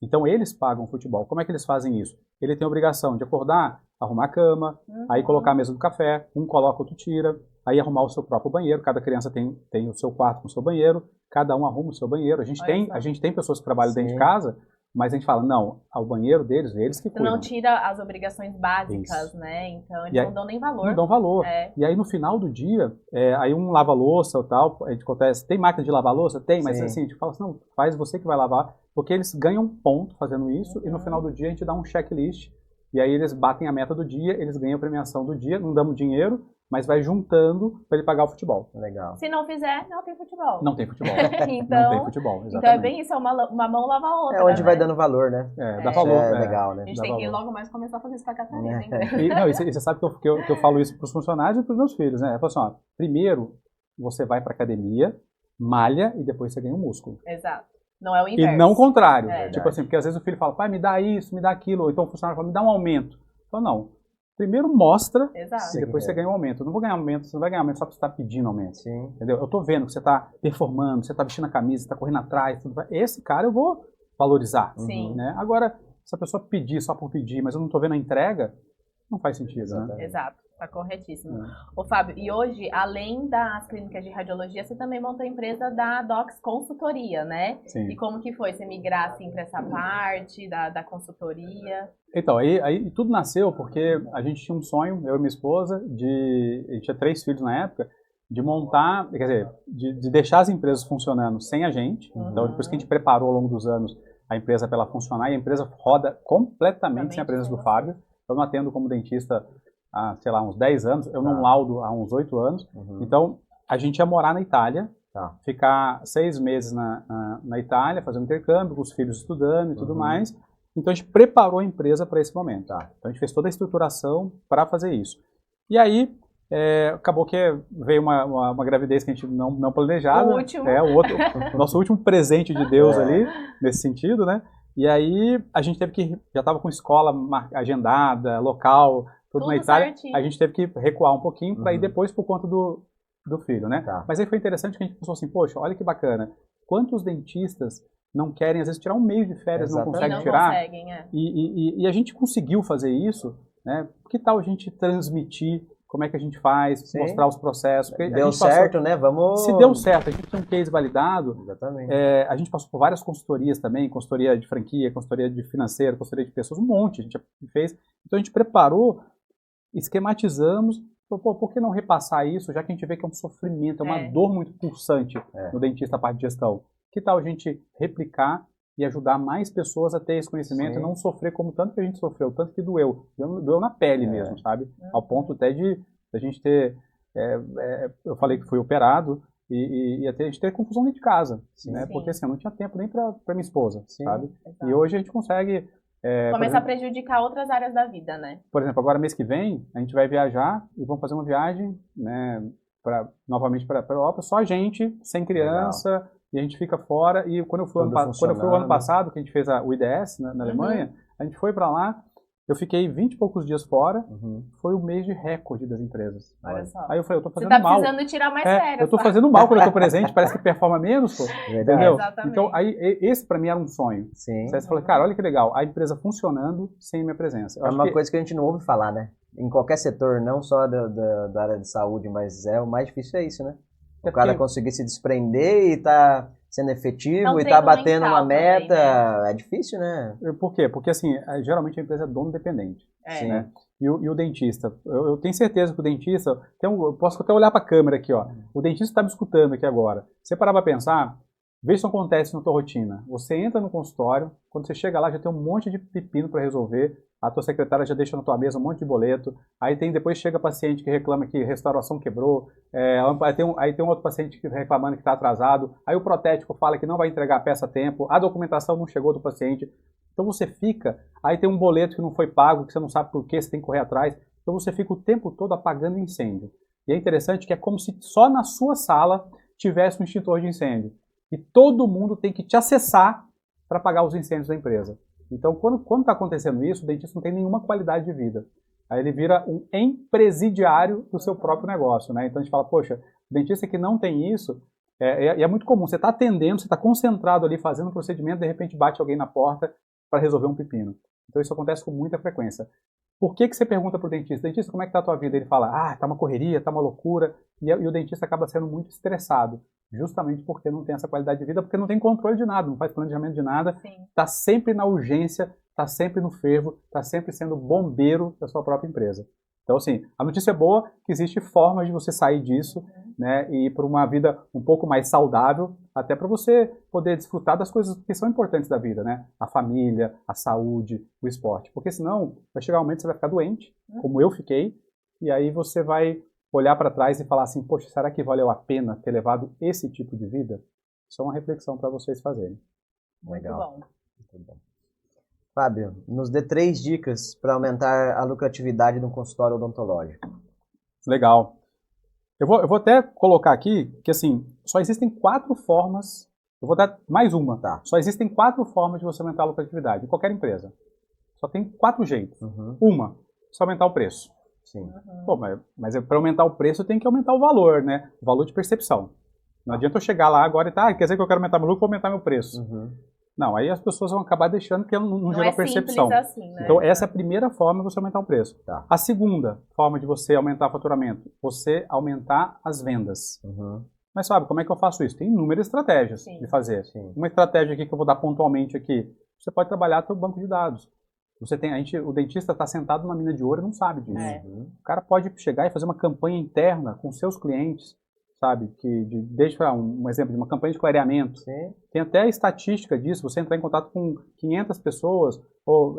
Então eles pagam o futebol. Como é que eles fazem isso? Ele tem a obrigação de acordar, arrumar a cama, aí colocar a mesa do café, um coloca, outro tira, aí arrumar o seu próprio banheiro. Cada criança tem o seu quarto com o seu banheiro, cada um arruma o seu banheiro. A gente tem pessoas que trabalham dentro de casa, mas a gente fala, não, ao banheiro deles, eles que cuidam. Não tira as obrigações básicas, né? Então eles não dão nem valor. Não dão valor. E aí no final do dia, aí um lava a louça ou tal, a gente acontece, tem máquina de lavar a louça? Tem, mas assim, a gente fala assim, não, faz você que vai lavar, porque eles ganham ponto fazendo isso, e no final do dia a gente dá um checklist, e aí eles batem a meta do dia, eles ganham a premiação do dia, não damos dinheiro, mas vai juntando para ele pagar o futebol. Legal. Se não fizer, não tem futebol. Não tem futebol. Então, não tem futebol, exatamente. Então é bem isso, uma mão lava a outra. É onde vai dando valor, né? Dá valor. É legal, né? A gente tem que logo mais começar a fazer isso pra Catarina, hein? E você sabe que eu falo isso para os funcionários e para os meus filhos, né? Eu falo assim, ó, primeiro você vai para academia, malha e depois você ganha um músculo. Exato. Não é o inverso. E não o contrário. É. Tipo assim, porque às vezes o filho fala, pai, me dá isso, me dá aquilo. Ou então o funcionário fala, me dá um aumento. Eu falo, não. Primeiro mostra e depois você ganha um aumento. Eu não vou ganhar aumento, você não vai ganhar aumento só porque você está pedindo aumento. Sim. Entendeu? Eu estou vendo que você está performando, você está vestindo a camisa, você está correndo atrás. Tudo. Esse cara eu vou valorizar. Sim. Né? Agora, se a pessoa pedir só por pedir, mas eu não estou vendo a entrega, não faz sentido. Né? Exato. Tá corretíssimo. Ô, Fábio, e hoje, além das clínicas de radiologia, você também montou a empresa da Docs Consultoria, né? Sim. E como que foi você migrar, assim, pra essa parte da consultoria? Então, aí tudo nasceu porque a gente tinha um sonho, eu e minha esposa, a gente tinha 3 filhos na época, de montar, quer dizer, de deixar as empresas funcionando sem a gente. Então, depois que a gente preparou ao longo dos anos a empresa para ela funcionar, e a empresa roda completamente sem a presença do Fábio. Eu não atendo como dentista há, sei lá, uns 10 anos, eu não laudo há uns 8 anos. Então, a gente ia morar na Itália, ficar 6 meses na Itália, fazendo intercâmbio, com os filhos estudando e tudo mais. Então, a gente preparou a empresa para esse momento. Então, a gente fez toda a estruturação para fazer isso. E aí, acabou que veio uma gravidez que a gente não planejava. O último. O nosso último presente de Deus ali, nesse sentido, né? E aí, a gente teve que, já estava com escola agendada, local, tudo na Itália, certinho. A gente teve que recuar um pouquinho para ir depois por conta do filho, né? Mas aí foi interessante que a gente pensou assim, poxa, olha que bacana, quantos dentistas não querem, às vezes, tirar um mês de férias, não conseguem tirar? E a gente conseguiu fazer isso, né? Que tal a gente transmitir como é que a gente faz, mostrar os processos? Deu certo, né? Se deu certo, a gente tem um case validado. Exatamente. A gente passou por várias consultorias também, consultoria de franquia, consultoria de financeira, consultoria de pessoas, um monte a gente fez. Então a gente preparou, esquematizamos Por que não repassar isso, já que a gente vê que é um sofrimento, é uma dor muito pulsante no dentista, a parte de gestão? Que tal a gente replicar e ajudar mais pessoas a ter esse conhecimento e não sofrer como tanto que a gente sofreu, tanto que doeu na pele mesmo, sabe? Ao ponto até de a gente ter, eu falei que fui operado e até a gente ter confusão dentro de casa, né? Porque assim, eu não tinha tempo nem para minha esposa, sabe? Exato. E hoje a gente consegue... começa a prejudicar outras áreas da vida, né? Por exemplo, agora mês que vem, a gente vai viajar e vamos fazer uma viagem, né, novamente para a Europa, só a gente, sem criança... Legal. E a gente fica fora, e quando eu fui o ano passado, que a gente fez o IDS na Alemanha, a gente foi para lá, eu fiquei 20 e poucos dias fora, foi o mês de recorde das empresas. Olha só. Aí eu falei, eu tô fazendo mal. Você tá precisando tirar mais férias. Eu tô fazendo mal quando eu tô presente, parece que performa menos, pô. Entendeu? Exatamente. Então, aí, esse para mim era um sonho. Sim. Você falou, cara, olha que legal, a empresa funcionando sem minha presença. É uma coisa que a gente não ouve falar, né? Em qualquer setor, não só da área de saúde, mas o mais difícil é isso, né? O cara conseguir se desprender e tá sendo efetivo e tá batendo uma meta, também, né? É difícil, né? Por quê? Porque, assim, geralmente a empresa é dono dependente. Né? E o dentista, eu tenho certeza que o dentista, eu posso até olhar para a câmera aqui, ó. O dentista está me escutando aqui agora. Você parar para pensar, vê se isso acontece na tua rotina. Você entra no consultório, quando você chega lá já tem um monte de pepino para resolver, a tua secretária já deixa na tua mesa um monte de boleto, aí depois chega paciente que reclama que restauração quebrou, aí tem um outro paciente que reclamando que está atrasado, aí o protético fala que não vai entregar a peça a tempo, a documentação não chegou do paciente, então você fica, aí tem um boleto que não foi pago, que você não sabe por que, você tem que correr atrás, então você fica o tempo todo apagando incêndio. E é interessante que é como se só na sua sala tivesse um extintor de incêndio. E todo mundo tem que te acessar para apagar os incêndios da empresa. Então, quando está acontecendo isso, o dentista não tem nenhuma qualidade de vida. Aí ele vira um empresidiário do seu próprio negócio, né? Então a gente fala, poxa, o dentista que não tem isso, é muito comum. Você está atendendo, você está concentrado ali fazendo um procedimento, de repente bate alguém na porta para resolver um pepino. Então isso acontece com muita frequência. Por que você pergunta para o dentista, dentista, como é que está a tua vida? Ele fala, tá uma correria, tá uma loucura, e o dentista acaba sendo muito estressado, justamente porque não tem essa qualidade de vida, porque não tem controle de nada, não faz planejamento de nada, está sempre na urgência, está sempre no fervo, está sempre sendo bombeiro da sua própria empresa. Então, assim, a notícia é boa que existe formas de você sair disso, né, e ir para uma vida um pouco mais saudável, até para você poder desfrutar das coisas que são importantes da vida, né? A família, a saúde, o esporte. Porque senão, vai chegar um momento que você vai ficar doente, como eu fiquei, e aí você vai olhar para trás e falar assim, poxa, será que valeu a pena ter levado esse tipo de vida? Isso é uma reflexão para vocês fazerem. Legal. Muito bom. Fábio, nos dê 3 dicas para aumentar a lucratividade de um consultório odontológico. Legal. Eu vou até colocar aqui que, assim, só existem 4 formas, eu vou dar mais uma, tá? Só existem 4 formas de você aumentar a lucratividade em qualquer empresa. Só tem 4 jeitos. Uma, só aumentar o preço. Sim. Pô, mas para aumentar o preço tem que aumentar o valor, né? O valor de percepção. Não adianta eu chegar lá agora e quer dizer que eu quero aumentar meu lucro, vou aumentar meu preço. Não, aí as pessoas vão acabar deixando que não gera percepção. Assim, né? Então, essa é a primeira forma de você aumentar o preço. Tá. A segunda forma de você aumentar o faturamento, você aumentar as vendas. Mas sabe, como é que eu faço isso? Tem inúmeras estratégias de fazer. Uma estratégia aqui que eu vou dar pontualmente aqui, você pode trabalhar pelo banco de dados. O dentista está sentado numa mina de ouro e não sabe disso. O cara pode chegar e fazer uma campanha interna com seus clientes, sabe? Deixa um exemplo de uma campanha de clareamento. Tem até estatística disso. Você entrar em contato com 500 pessoas, ou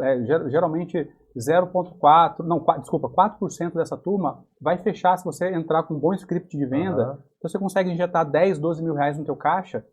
geralmente 4% dessa turma vai fechar se você entrar com um bom script de venda. Então você consegue injetar 10, 12 mil reais no teu caixa.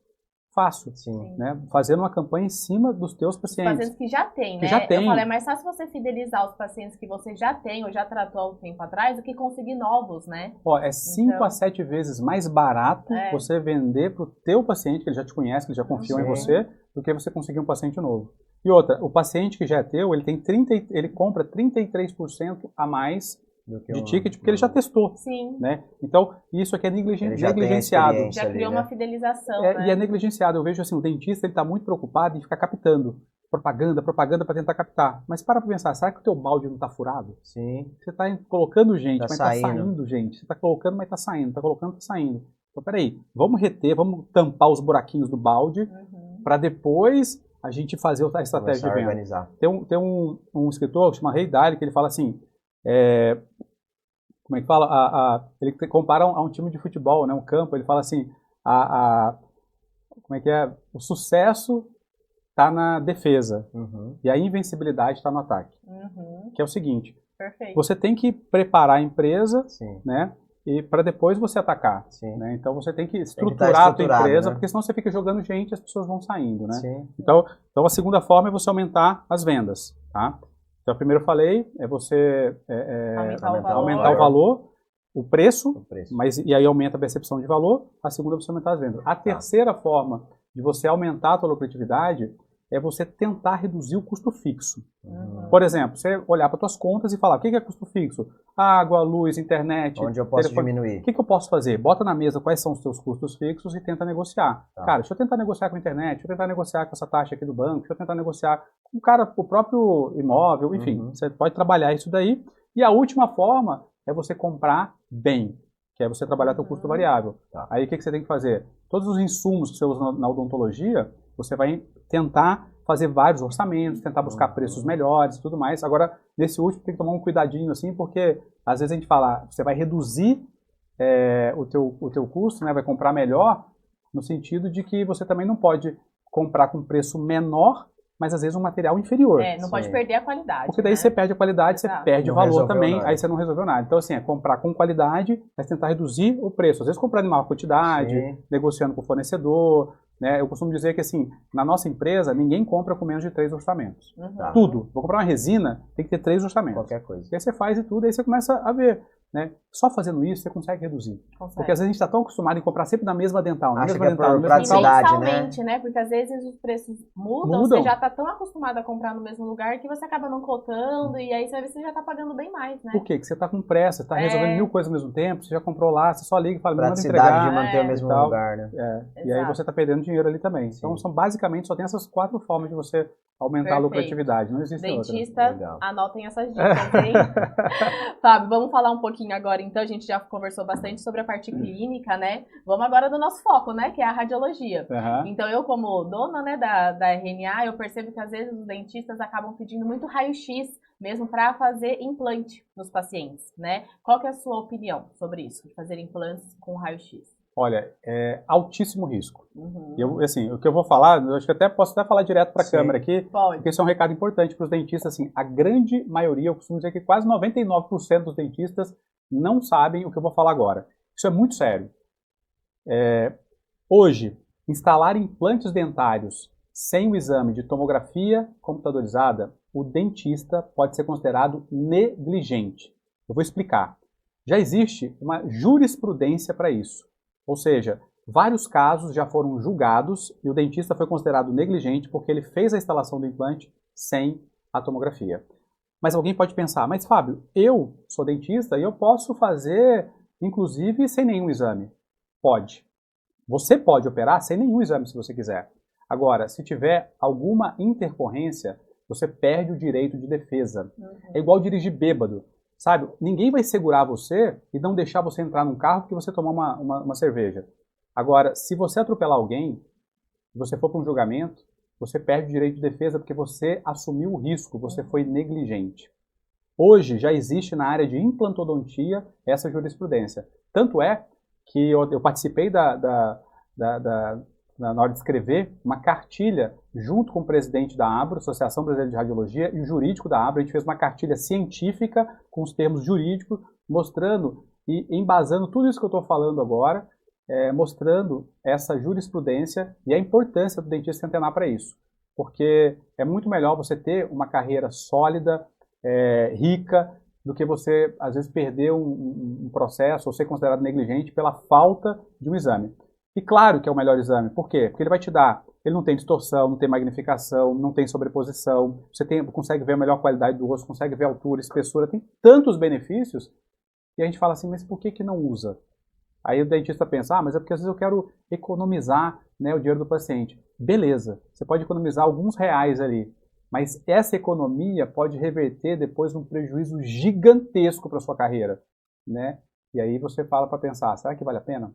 Fácil, né? Fazendo uma campanha em cima dos teus pacientes. Os pacientes que já tem, né? Eu falei, é mais fácil você fidelizar os pacientes que você já tem ou já tratou há um tempo atrás do que conseguir novos, né? Ó, é 5 a 7 vezes mais barato você vender para o teu paciente, que ele já te conhece, que ele já confiou em você, do que você conseguir um paciente novo. E outra, o paciente que já é teu, ele compra 33% a mais de ticket, porque ele já testou. Né? Então, isso aqui é negligenciado. Já criou uma fidelização, né? E é negligenciado. Eu vejo assim, o dentista está muito preocupado em ficar captando. Propaganda para tentar captar. Mas para pensar, será que o teu balde não está furado? Sim. Você está colocando gente, mas está saindo gente. Você está colocando, mas está saindo. Está colocando, está saindo. Então, peraí, vamos reter, vamos tampar os buraquinhos do balde para depois a gente fazer a estratégia de venda. Tem um escritor que chama Ray Dalio, que ele fala assim, como é que fala? Ele compara a um time de futebol, né? Um campo, ele fala assim, como é que é? O sucesso está na defesa e a invencibilidade está no ataque. Que é o seguinte, Perfeito. você tem que preparar a empresa, Sim. né? E para depois você atacar. Sim. Né? Então você tem que Tem que estruturar estar a tua empresa, né? porque senão você fica jogando gente e as pessoas vão saindo, né? Sim. Então a segunda forma é você aumentar as vendas, tá? Então primeiro eu falei, é você aumentar o valor, o preço, e aí aumenta a percepção de valor. A segunda é você aumentar as vendas. A terceira forma de você aumentar a tua lucratividade é você tentar reduzir o custo fixo. Por exemplo, você olhar para suas contas e falar, o que é custo fixo? Água, luz, internet... Onde eu posso diminuir? O que eu posso fazer? Bota na mesa quais são os seus custos fixos e tenta negociar. Cara, deixa eu tentar negociar com a internet, deixa eu tentar negociar com essa taxa aqui do banco, deixa eu tentar negociar com o próprio imóvel, enfim. Você pode trabalhar isso daí. E a última forma é você comprar bem, que é você trabalhar seu custo variável. Aí o que você tem que fazer? Todos os insumos que você usa na odontologia, você vai tentar fazer vários orçamentos, tentar buscar preços melhores e tudo mais. Agora, nesse último, tem que tomar um cuidadinho, assim, porque às vezes a gente fala, você vai reduzir o teu custo, né, vai comprar melhor, no sentido de que você também não pode comprar com preço menor, mas às vezes um material inferior. Não pode perder a qualidade. Porque daí você perde a qualidade, você perde o valor também, aí você não resolveu nada. Então, assim, é comprar com qualidade, mas tentar reduzir o preço. Às vezes comprando em maior quantidade, negociando com o fornecedor, né? Eu costumo dizer que, assim, na nossa empresa, ninguém compra com menos de 3 orçamentos. Tudo. Vou comprar uma resina, tem que ter 3 orçamentos. Qualquer coisa. E aí você faz e tudo, aí você começa a ver, né? Só fazendo isso, você consegue reduzir. Porque às vezes a gente está tão acostumado em comprar sempre na mesma dental, na mesma dental, na mesma praticidade, né? Porque às vezes os preços mudam, você já está tão acostumado a comprar no mesmo lugar que você acaba não cotando e aí você já está pagando bem mais, né? Por quê? Porque você está com pressa, você está resolvendo 1000 coisas ao mesmo tempo, você já comprou lá, você só liga e fala, me manda entregar. Praticidade de manter o mesmo lugar, né? E aí você está perdendo dinheiro ali também. Então, basicamente, só tem essas 4 formas de você aumentar a lucratividade. Não existe outra. Dentistas, anotem essas dicas, hein? Fábio, vamos falar um pouquinho agora, então. A gente já conversou bastante sobre a parte clínica, né? Vamos agora do nosso foco, né? Que é a radiologia. Então, eu como dona, né, da RNA, eu percebo que às vezes os dentistas acabam pedindo muito raio-x mesmo para fazer implante nos pacientes, né? Qual que é a sua opinião sobre isso, de fazer implantes com raio-x? Olha, é altíssimo risco. Eu, assim, o que eu vou falar, eu acho que posso falar direto para a câmera aqui, porque isso é um recado importante para os dentistas. Assim, a grande maioria, eu costumo dizer que quase 99% dos dentistas não sabem o que eu vou falar agora. Isso é muito sério. Hoje, instalar implantes dentários sem o exame de tomografia computadorizada, o dentista pode ser considerado negligente. Eu vou explicar. Já existe uma jurisprudência para isso. Ou seja, vários casos já foram julgados e o dentista foi considerado negligente porque ele fez a instalação do implante sem a tomografia. Mas alguém pode pensar, mas Fábio, eu sou dentista e eu posso fazer, inclusive, sem nenhum exame. Pode. Você pode operar sem nenhum exame se você quiser. Agora, se tiver alguma intercorrência, você perde o direito de defesa. É igual dirigir bêbado. Sabe, ninguém vai segurar você e não deixar você entrar num carro porque você tomou uma cerveja. Agora, se você atropelar alguém, se você for para um julgamento, você perde o direito de defesa porque você assumiu o risco, você foi negligente. Hoje já existe na área de implantodontia essa jurisprudência. Tanto é que eu participei na hora de escrever uma cartilha junto com o presidente da ABRO, Associação Brasileira de Radiologia, e o jurídico da ABRO. A gente fez uma cartilha científica com os termos jurídicos, mostrando e embasando tudo isso que eu estou falando agora, mostrando essa jurisprudência e a importância do dentista se antenar para isso. Porque é muito melhor você ter uma carreira sólida, rica, do que você, às vezes, perder um processo ou ser considerado negligente pela falta de um exame. E claro que é o melhor exame. Por quê? Porque ele vai te dar, ele não tem distorção, não tem magnificação, não tem sobreposição, você consegue ver a melhor qualidade do osso, consegue ver a altura, espessura, tem tantos benefícios, e a gente fala assim, mas por que não usa? Aí o dentista pensa, mas é porque às vezes eu quero economizar, né, o dinheiro do paciente. Beleza, você pode economizar alguns reais ali, mas essa economia pode reverter depois num prejuízo gigantesco para sua carreira, né? E aí você fala para pensar, será que vale a pena?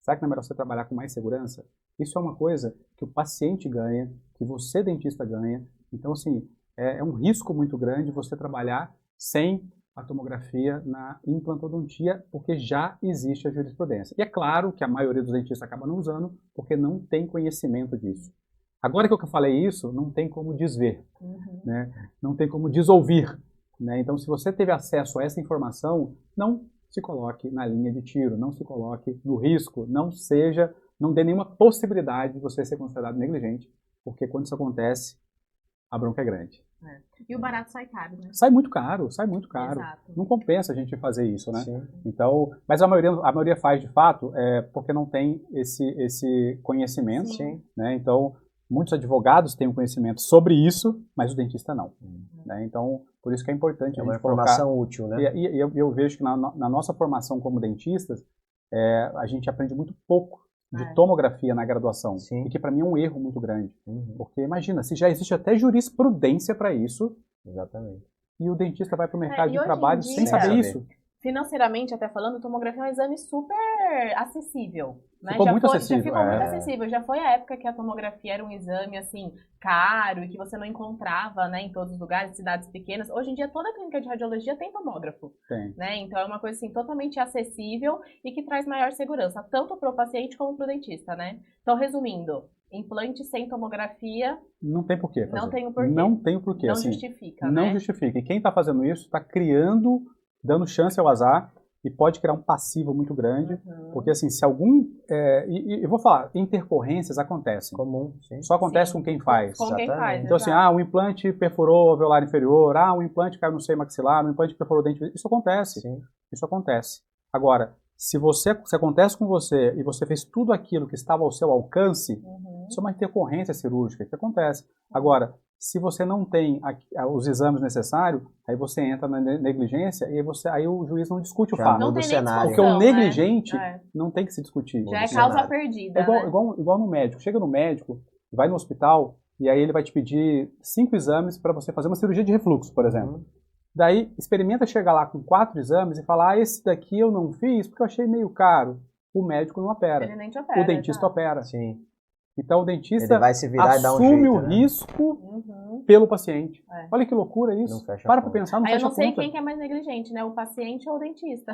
Será que não é melhor você trabalhar com mais segurança? Isso é uma coisa que o paciente ganha, que você, dentista, ganha. Então, assim, é um risco muito grande você trabalhar sem a tomografia na implantodontia, porque já existe a jurisprudência. E é claro que a maioria dos dentistas acaba não usando, porque não tem conhecimento disso. Agora que eu falei isso, não tem como desver, né? Não tem como desouvir. Né? Então, se você teve acesso a essa informação, não se coloque na linha de tiro, não se coloque no risco, não dê nenhuma possibilidade de você ser considerado negligente, porque quando isso acontece, a bronca é grande. E o barato sai caro, né? Sai muito caro, sai muito caro. Exato. Não compensa a gente fazer isso, né? Sim. Então, mas a maioria faz de fato porque não tem esse conhecimento, Sim. né? Então, muitos advogados têm um conhecimento sobre isso, mas o dentista não. Né? Então, por isso que é importante É a uma gente informação colocar... útil, né? E eu vejo que na nossa formação como dentistas, a gente aprende muito pouco de tomografia na graduação. Sim. E que para mim é um erro muito grande. Porque imagina, se já existe até jurisprudência para isso, Exatamente. e o dentista vai para o mercado e de hoje trabalho em dia, sem saber isso. Financeiramente, até falando, tomografia é um exame super acessível. Né? Ficou muito acessível. Já ficou muito acessível. Já foi a época que a tomografia era um exame, assim, caro e que você não encontrava, né, em todos os lugares, cidades pequenas. Hoje em dia, toda clínica de radiologia tem tomógrafo. Tem. Né? Então, é uma coisa, assim, totalmente acessível e que traz maior segurança, tanto para o paciente como para o dentista, né? Então, resumindo, implante sem tomografia... Não tem porquê fazer. Não tem o porquê. Não tem o porquê. Não assim, justifica, não né? justifica. E quem está fazendo isso está dando chance ao azar e pode criar um passivo muito grande, porque assim, se algum... eu vou falar, intercorrências acontecem. Comum, sim. Só acontece com quem faz. Com quem faz, então assim, exato. o implante perfurou o alveolar inferior, o implante caiu no seio maxilar, o implante perfurou o dente... Isso acontece. Sim. Isso acontece. Agora, se acontece com você e você fez tudo aquilo que estava ao seu alcance, isso é uma intercorrência cirúrgica que acontece. Agora, se você não tem os exames necessários, aí você entra na negligência e aí o juiz não discute o fato. Não tem cenário. Porque o negligente né? não tem que se discutir. Já é causa perdida. É igual no médico. Chega no médico, vai no hospital e aí ele vai te pedir 5 exames para você fazer uma cirurgia de refluxo, por exemplo. Daí, experimenta chegar lá com 4 exames e falar, esse daqui eu não fiz porque eu achei meio caro. O médico não opera. Ele nem te opera, o dentista opera. Sim. Então, o dentista Ele vai se virar e dar um assume jeito, o né? risco pelo paciente. Olha que loucura isso. Não fecha a Para conta. pensar, não Aí eu fecha a não sei conta. quem que é mais negligente, né? O paciente ou o dentista.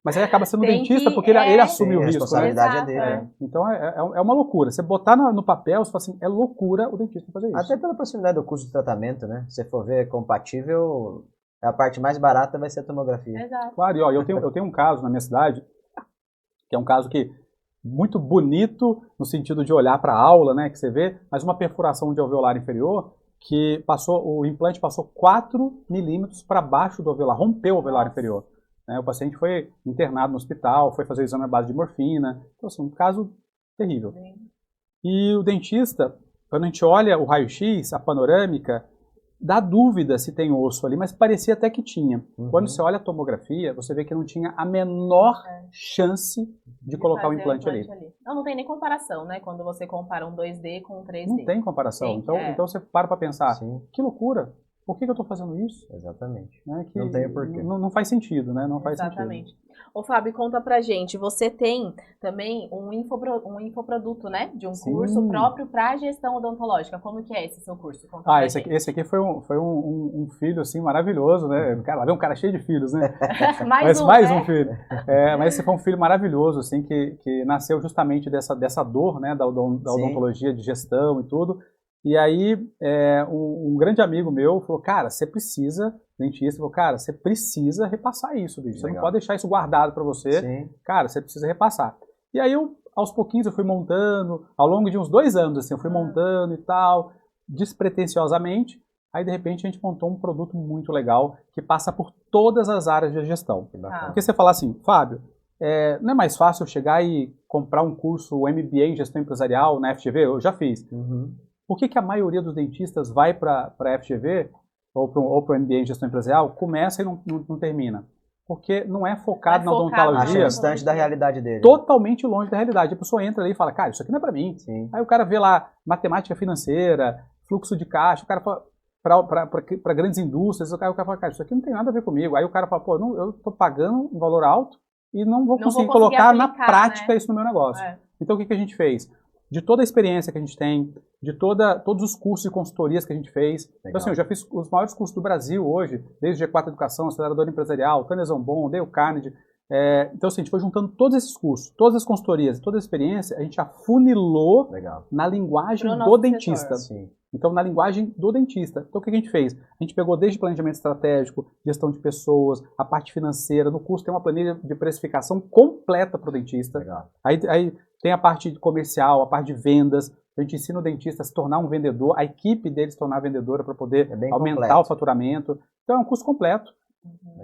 Mas aí acaba sendo o Tem dentista que- porque ele assume Sim, o a risco. Né? responsabilidade Exato, é dele. né? Então, é uma loucura. Você botar no papel, você fala assim, é loucura o dentista fazer isso. Até pela proximidade do custo de tratamento, né? Se for ver compatível, a parte mais barata vai ser a tomografia. Exato. Claro, e ó, eu tenho um caso na minha cidade, que é um caso que muito bonito no sentido de olhar para a aula, né, que você vê, mas uma perfuração de alveolar inferior que o implante passou 4 milímetros para baixo do alveolar, rompeu o alveolar inferior. Né, o paciente foi internado no hospital, foi fazer o exame à base de morfina, então assim, um caso terrível. E o dentista, quando a gente olha o raio-x, a panorâmica, dá dúvida se tem osso ali, mas parecia até que tinha. Quando você olha a tomografia, você vê que não tinha a menor chance de colocar o fazer implante ali. Não tem nem comparação, né? Quando você compara um 2D com um 3D. Não tem comparação. Tem, Então você para pensar, Sim. que loucura, por que eu estou fazendo isso? Exatamente. Né, que Não tem o porquê. Não faz sentido, né? Não faz Exatamente. sentido. Ô, Fábio, conta pra gente, você tem também um infoproduto, né? De um Sim. curso próprio para gestão odontológica. Como que é esse seu curso? Conta pra gente. Esse aqui foi um filho, assim, maravilhoso, né? Cara, lá vem um cara cheio de filhos, né? mais um filho. Mas esse foi um filho maravilhoso, assim, que nasceu justamente dessa dor, né? Da odontologia de gestão e tudo. E aí, um grande amigo meu falou, cara, você precisa, dentista, falou, cara, você precisa repassar isso, bicho. Você não pode deixar isso guardado para você. Sim. Cara, você precisa repassar. E aí, aos pouquinhos, eu fui montando, ao longo de uns 2 anos, assim, eu fui montando e tal, despretensiosamente. Aí, de repente, a gente montou um produto muito legal, que passa por todas as áreas de gestão. Porque você fala assim, Fábio, não é mais fácil eu chegar e comprar um curso MBA em gestão empresarial na FGV? Eu já fiz. Por que a maioria dos dentistas vai para a FGV ou para o MBA em gestão empresarial, começa e não termina? Porque não é focado na Acha odontologia. distante da realidade dele. Totalmente longe da realidade. A pessoa entra ali e fala, cara, isso aqui não é para mim. Sim. Aí o cara vê lá matemática financeira, fluxo de caixa, o cara fala, para grandes indústrias, o cara fala, cara, isso aqui não tem nada a ver comigo. Aí o cara fala, pô, eu estou pagando um valor alto e não vou conseguir colocar na prática, né, isso no meu negócio. Então o que a gente fez? de toda a experiência que a gente tem, de todos os cursos e consultorias que a gente fez. Legal. Então, assim, eu já fiz os maiores cursos do Brasil hoje, desde o G4 Educação, Acelerador Empresarial, Carnegie Mellon, Dale Carnegie. Então, assim, a gente foi juntando todos esses cursos, todas as consultorias, toda a experiência, a gente afunilou na linguagem do dentista. Então, na linguagem do dentista. Então, o que a gente fez? A gente pegou desde planejamento estratégico, gestão de pessoas, a parte financeira. No curso tem uma planilha de precificação completa para o dentista. Aí tem a parte comercial, a parte de vendas. A gente ensina o dentista a se tornar um vendedor, a equipe dele se tornar vendedora para poder aumentar o faturamento. Então, é um curso completo.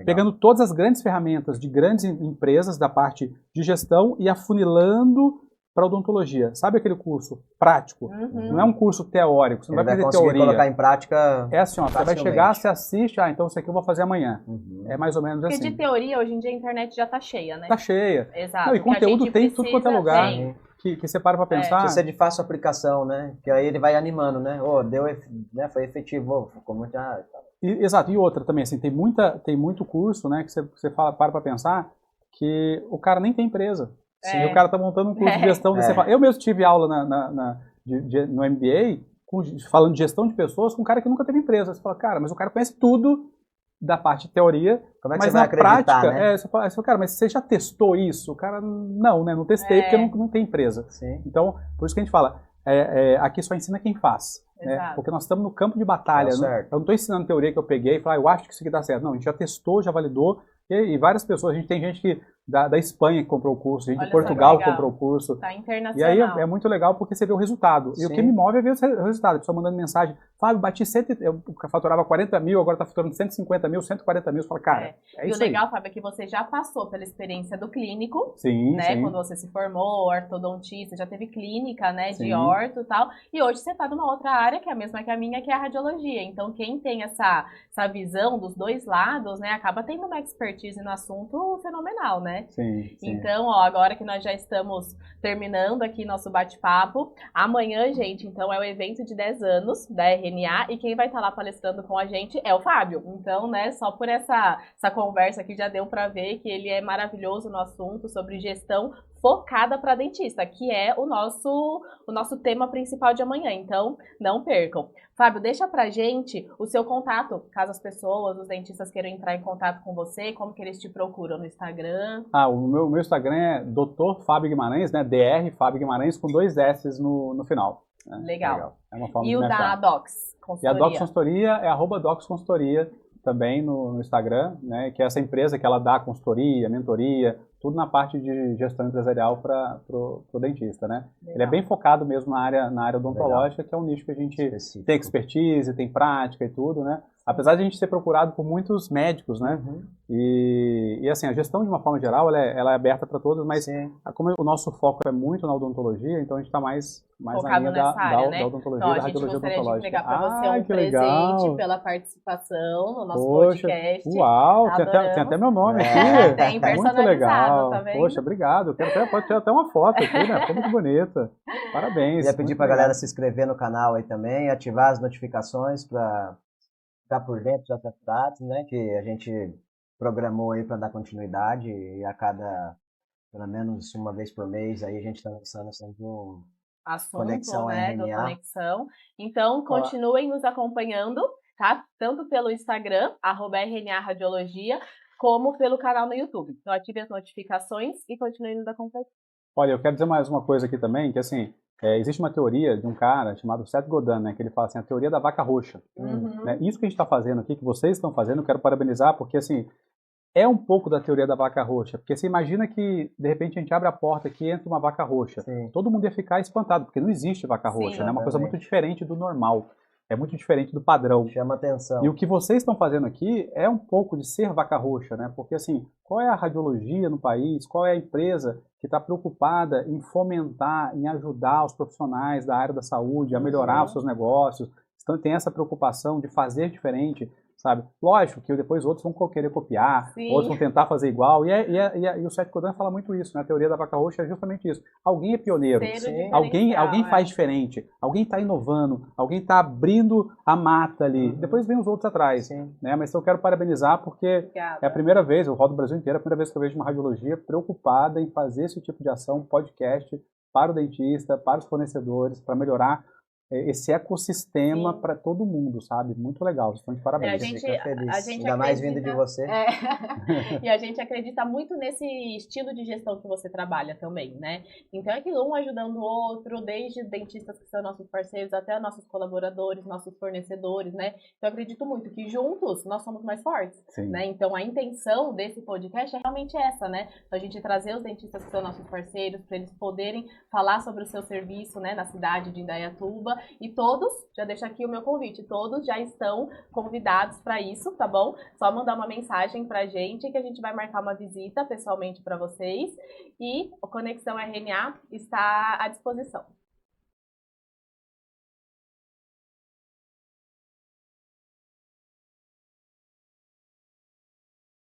Pegando todas as grandes ferramentas de grandes empresas da parte de gestão e afunilando para odontologia. Sabe aquele curso prático? Não é um curso teórico, você não vai aprender teoria. Colocar em prática. É assim, ó, você vai chegar, você assiste, então isso aqui eu vou fazer amanhã. É mais ou menos assim. Porque de teoria, hoje em dia, a internet já tá cheia, né? Tá cheia. Exato. Não, e conteúdo tem tudo quanto é lugar. Que você para pensar. Precisa de fácil aplicação, né? Que aí ele vai animando, né? Foi efetivo, ficou muito. Exato, e outra também, assim, tem muito curso, né, que você para pensar que o cara nem tem empresa. E o cara tá montando um curso de gestão. Eu mesmo tive aula no MBA falando de gestão de pessoas com um cara que nunca teve empresa. Você fala, cara, mas o cara conhece tudo da parte de teoria, como é que mas você vai na prática, né? Você fala, cara, mas você já testou isso? O cara, não, né, não testei porque não tem empresa. Então, por isso que a gente fala, aqui só ensina quem faz. Né? Porque nós estamos no campo de batalha. Eu não estou ensinando teoria que eu peguei e falei, eu acho que isso aqui dá certo. Não, a gente já testou, já validou. E várias pessoas, a gente tem gente que da Espanha que comprou o curso, gente de Portugal que comprou o curso. Tá internacional. E aí é muito legal porque você vê o resultado. E o que me move é ver o resultado. A pessoa mandando mensagem, Fábio, bati eu faturava 40 mil, agora está faturando 150 mil, 140 mil. Você fala, cara, é isso aí. E o legal, Fábio, é que você já passou pela experiência do clínico, sim, né? Sim. Quando você se formou, ortodontista, já teve clínica, né? De orto e tal. E hoje você está numa outra área, que é a mesma que a minha, que é a radiologia. Então, quem tem essa visão dos dois lados, né? Acaba tendo uma expertise no assunto fenomenal, né? Sim. Então, ó, agora que nós já estamos terminando aqui nosso bate-papo, amanhã, gente, então é o evento de 10 anos da RNA e quem vai estar lá palestrando com a gente é o Fábio. Então, né, só por essa conversa aqui já deu para ver que ele é maravilhoso no assunto sobre gestão focada para dentista, que é o nosso tema principal de amanhã. Então, não percam. Fábio, deixa pra gente o seu contato, caso as pessoas, os dentistas queiram entrar em contato com você, como que eles te procuram no Instagram? O meu Instagram é Dr. Fábio Guimarães, né? Dr. Fábio Guimarães com 2 S no final. Né? Legal. É uma forma e de o da Docs Consultoria? E a Docs Consultoria é @Docs Consultoria também no Instagram, né? Que é essa empresa que ela dá consultoria, mentoria, tudo na parte de gestão empresarial para o dentista, né? Legal. Ele é bem focado mesmo na área odontológica, que é um nicho que a gente tem expertise, tem prática e tudo, né? Apesar de a gente ser procurado por muitos médicos, né? E assim, a gestão de uma forma geral, ela é aberta para todos, mas como o nosso foco é muito na odontologia, então a gente está mais na linha da odontologia, então, da radiologia odontológica. A gente gostaria de entregar para você um presente pela participação no nosso podcast. Uau, tem até meu nome aqui. Tem personalizado, muito legal. Tá vendo? Poxa, obrigado. Pode ter até uma foto aqui, né? Ficou muito bonita. Parabéns. Queria pedir para a galera se inscrever no canal aí também, ativar as notificações para ficar por dentro das atividades, né? Que a gente programou aí para dar continuidade e a cada, pelo menos uma vez por mês, aí a gente está lançando sempre um assunto, Conexão né, RNA. do Conexão. Então, continuem nos acompanhando, tá? Tanto pelo Instagram, @RNA Radiologia, como pelo canal no YouTube. Então, ative as notificações e continue nos acompanhando. Olha, eu quero dizer mais uma coisa aqui também, que assim, existe uma teoria de um cara chamado Seth Godin, né, que ele fala assim, a teoria da vaca roxa. Né? Isso que a gente está fazendo aqui, que vocês estão fazendo, eu quero parabenizar, porque assim, é um pouco da teoria da vaca roxa, porque você imagina que, de repente, a gente abre a porta aqui e entra uma vaca roxa. Todo mundo ia ficar espantado, porque não existe vaca roxa, né? É uma coisa muito diferente do normal. É muito diferente do padrão. Chama atenção. E o que vocês estão fazendo aqui é um pouco de ser vaca roxa, né? Porque assim, qual é a radiologia no país? Qual é a empresa que está preocupada em fomentar, em ajudar os profissionais da área da saúde a melhorar os seus negócios? Então, tem essa preocupação de fazer diferente, sabe? Lógico que depois outros vão querer copiar, outros vão tentar fazer igual. E o Seth Godin fala muito isso, né? A teoria da vaca roxa é justamente isso. Alguém é pioneiro, alguém faz diferente, alguém está inovando, alguém está abrindo a mata ali. Depois vem os outros atrás. Né? Mas eu quero parabenizar porque é a primeira vez, eu rodo o Brasil inteiro, é a primeira vez que eu vejo uma radiologia preocupada em fazer esse tipo de ação, podcast, para o dentista, para os fornecedores, para melhorar esse ecossistema para todo mundo, sabe? Muito legal, estão de parabéns. A gente Ainda mais vindo de você. E a gente acredita muito nesse estilo de gestão que você trabalha também, né? Então é que um ajudando o outro, desde dentistas que são nossos parceiros até nossos colaboradores, nossos fornecedores, né? Então eu acredito muito que juntos nós somos mais fortes, né? Então a intenção desse podcast é realmente essa, né? Então, a gente trazer os dentistas que são nossos parceiros para eles poderem falar sobre o seu serviço, né, na cidade de Indaiatuba. E todos, já deixo aqui o meu convite, todos já estão convidados para isso, tá bom? Só mandar uma mensagem pra gente que a gente vai marcar uma visita pessoalmente para vocês. E o Conexão RNA está à disposição.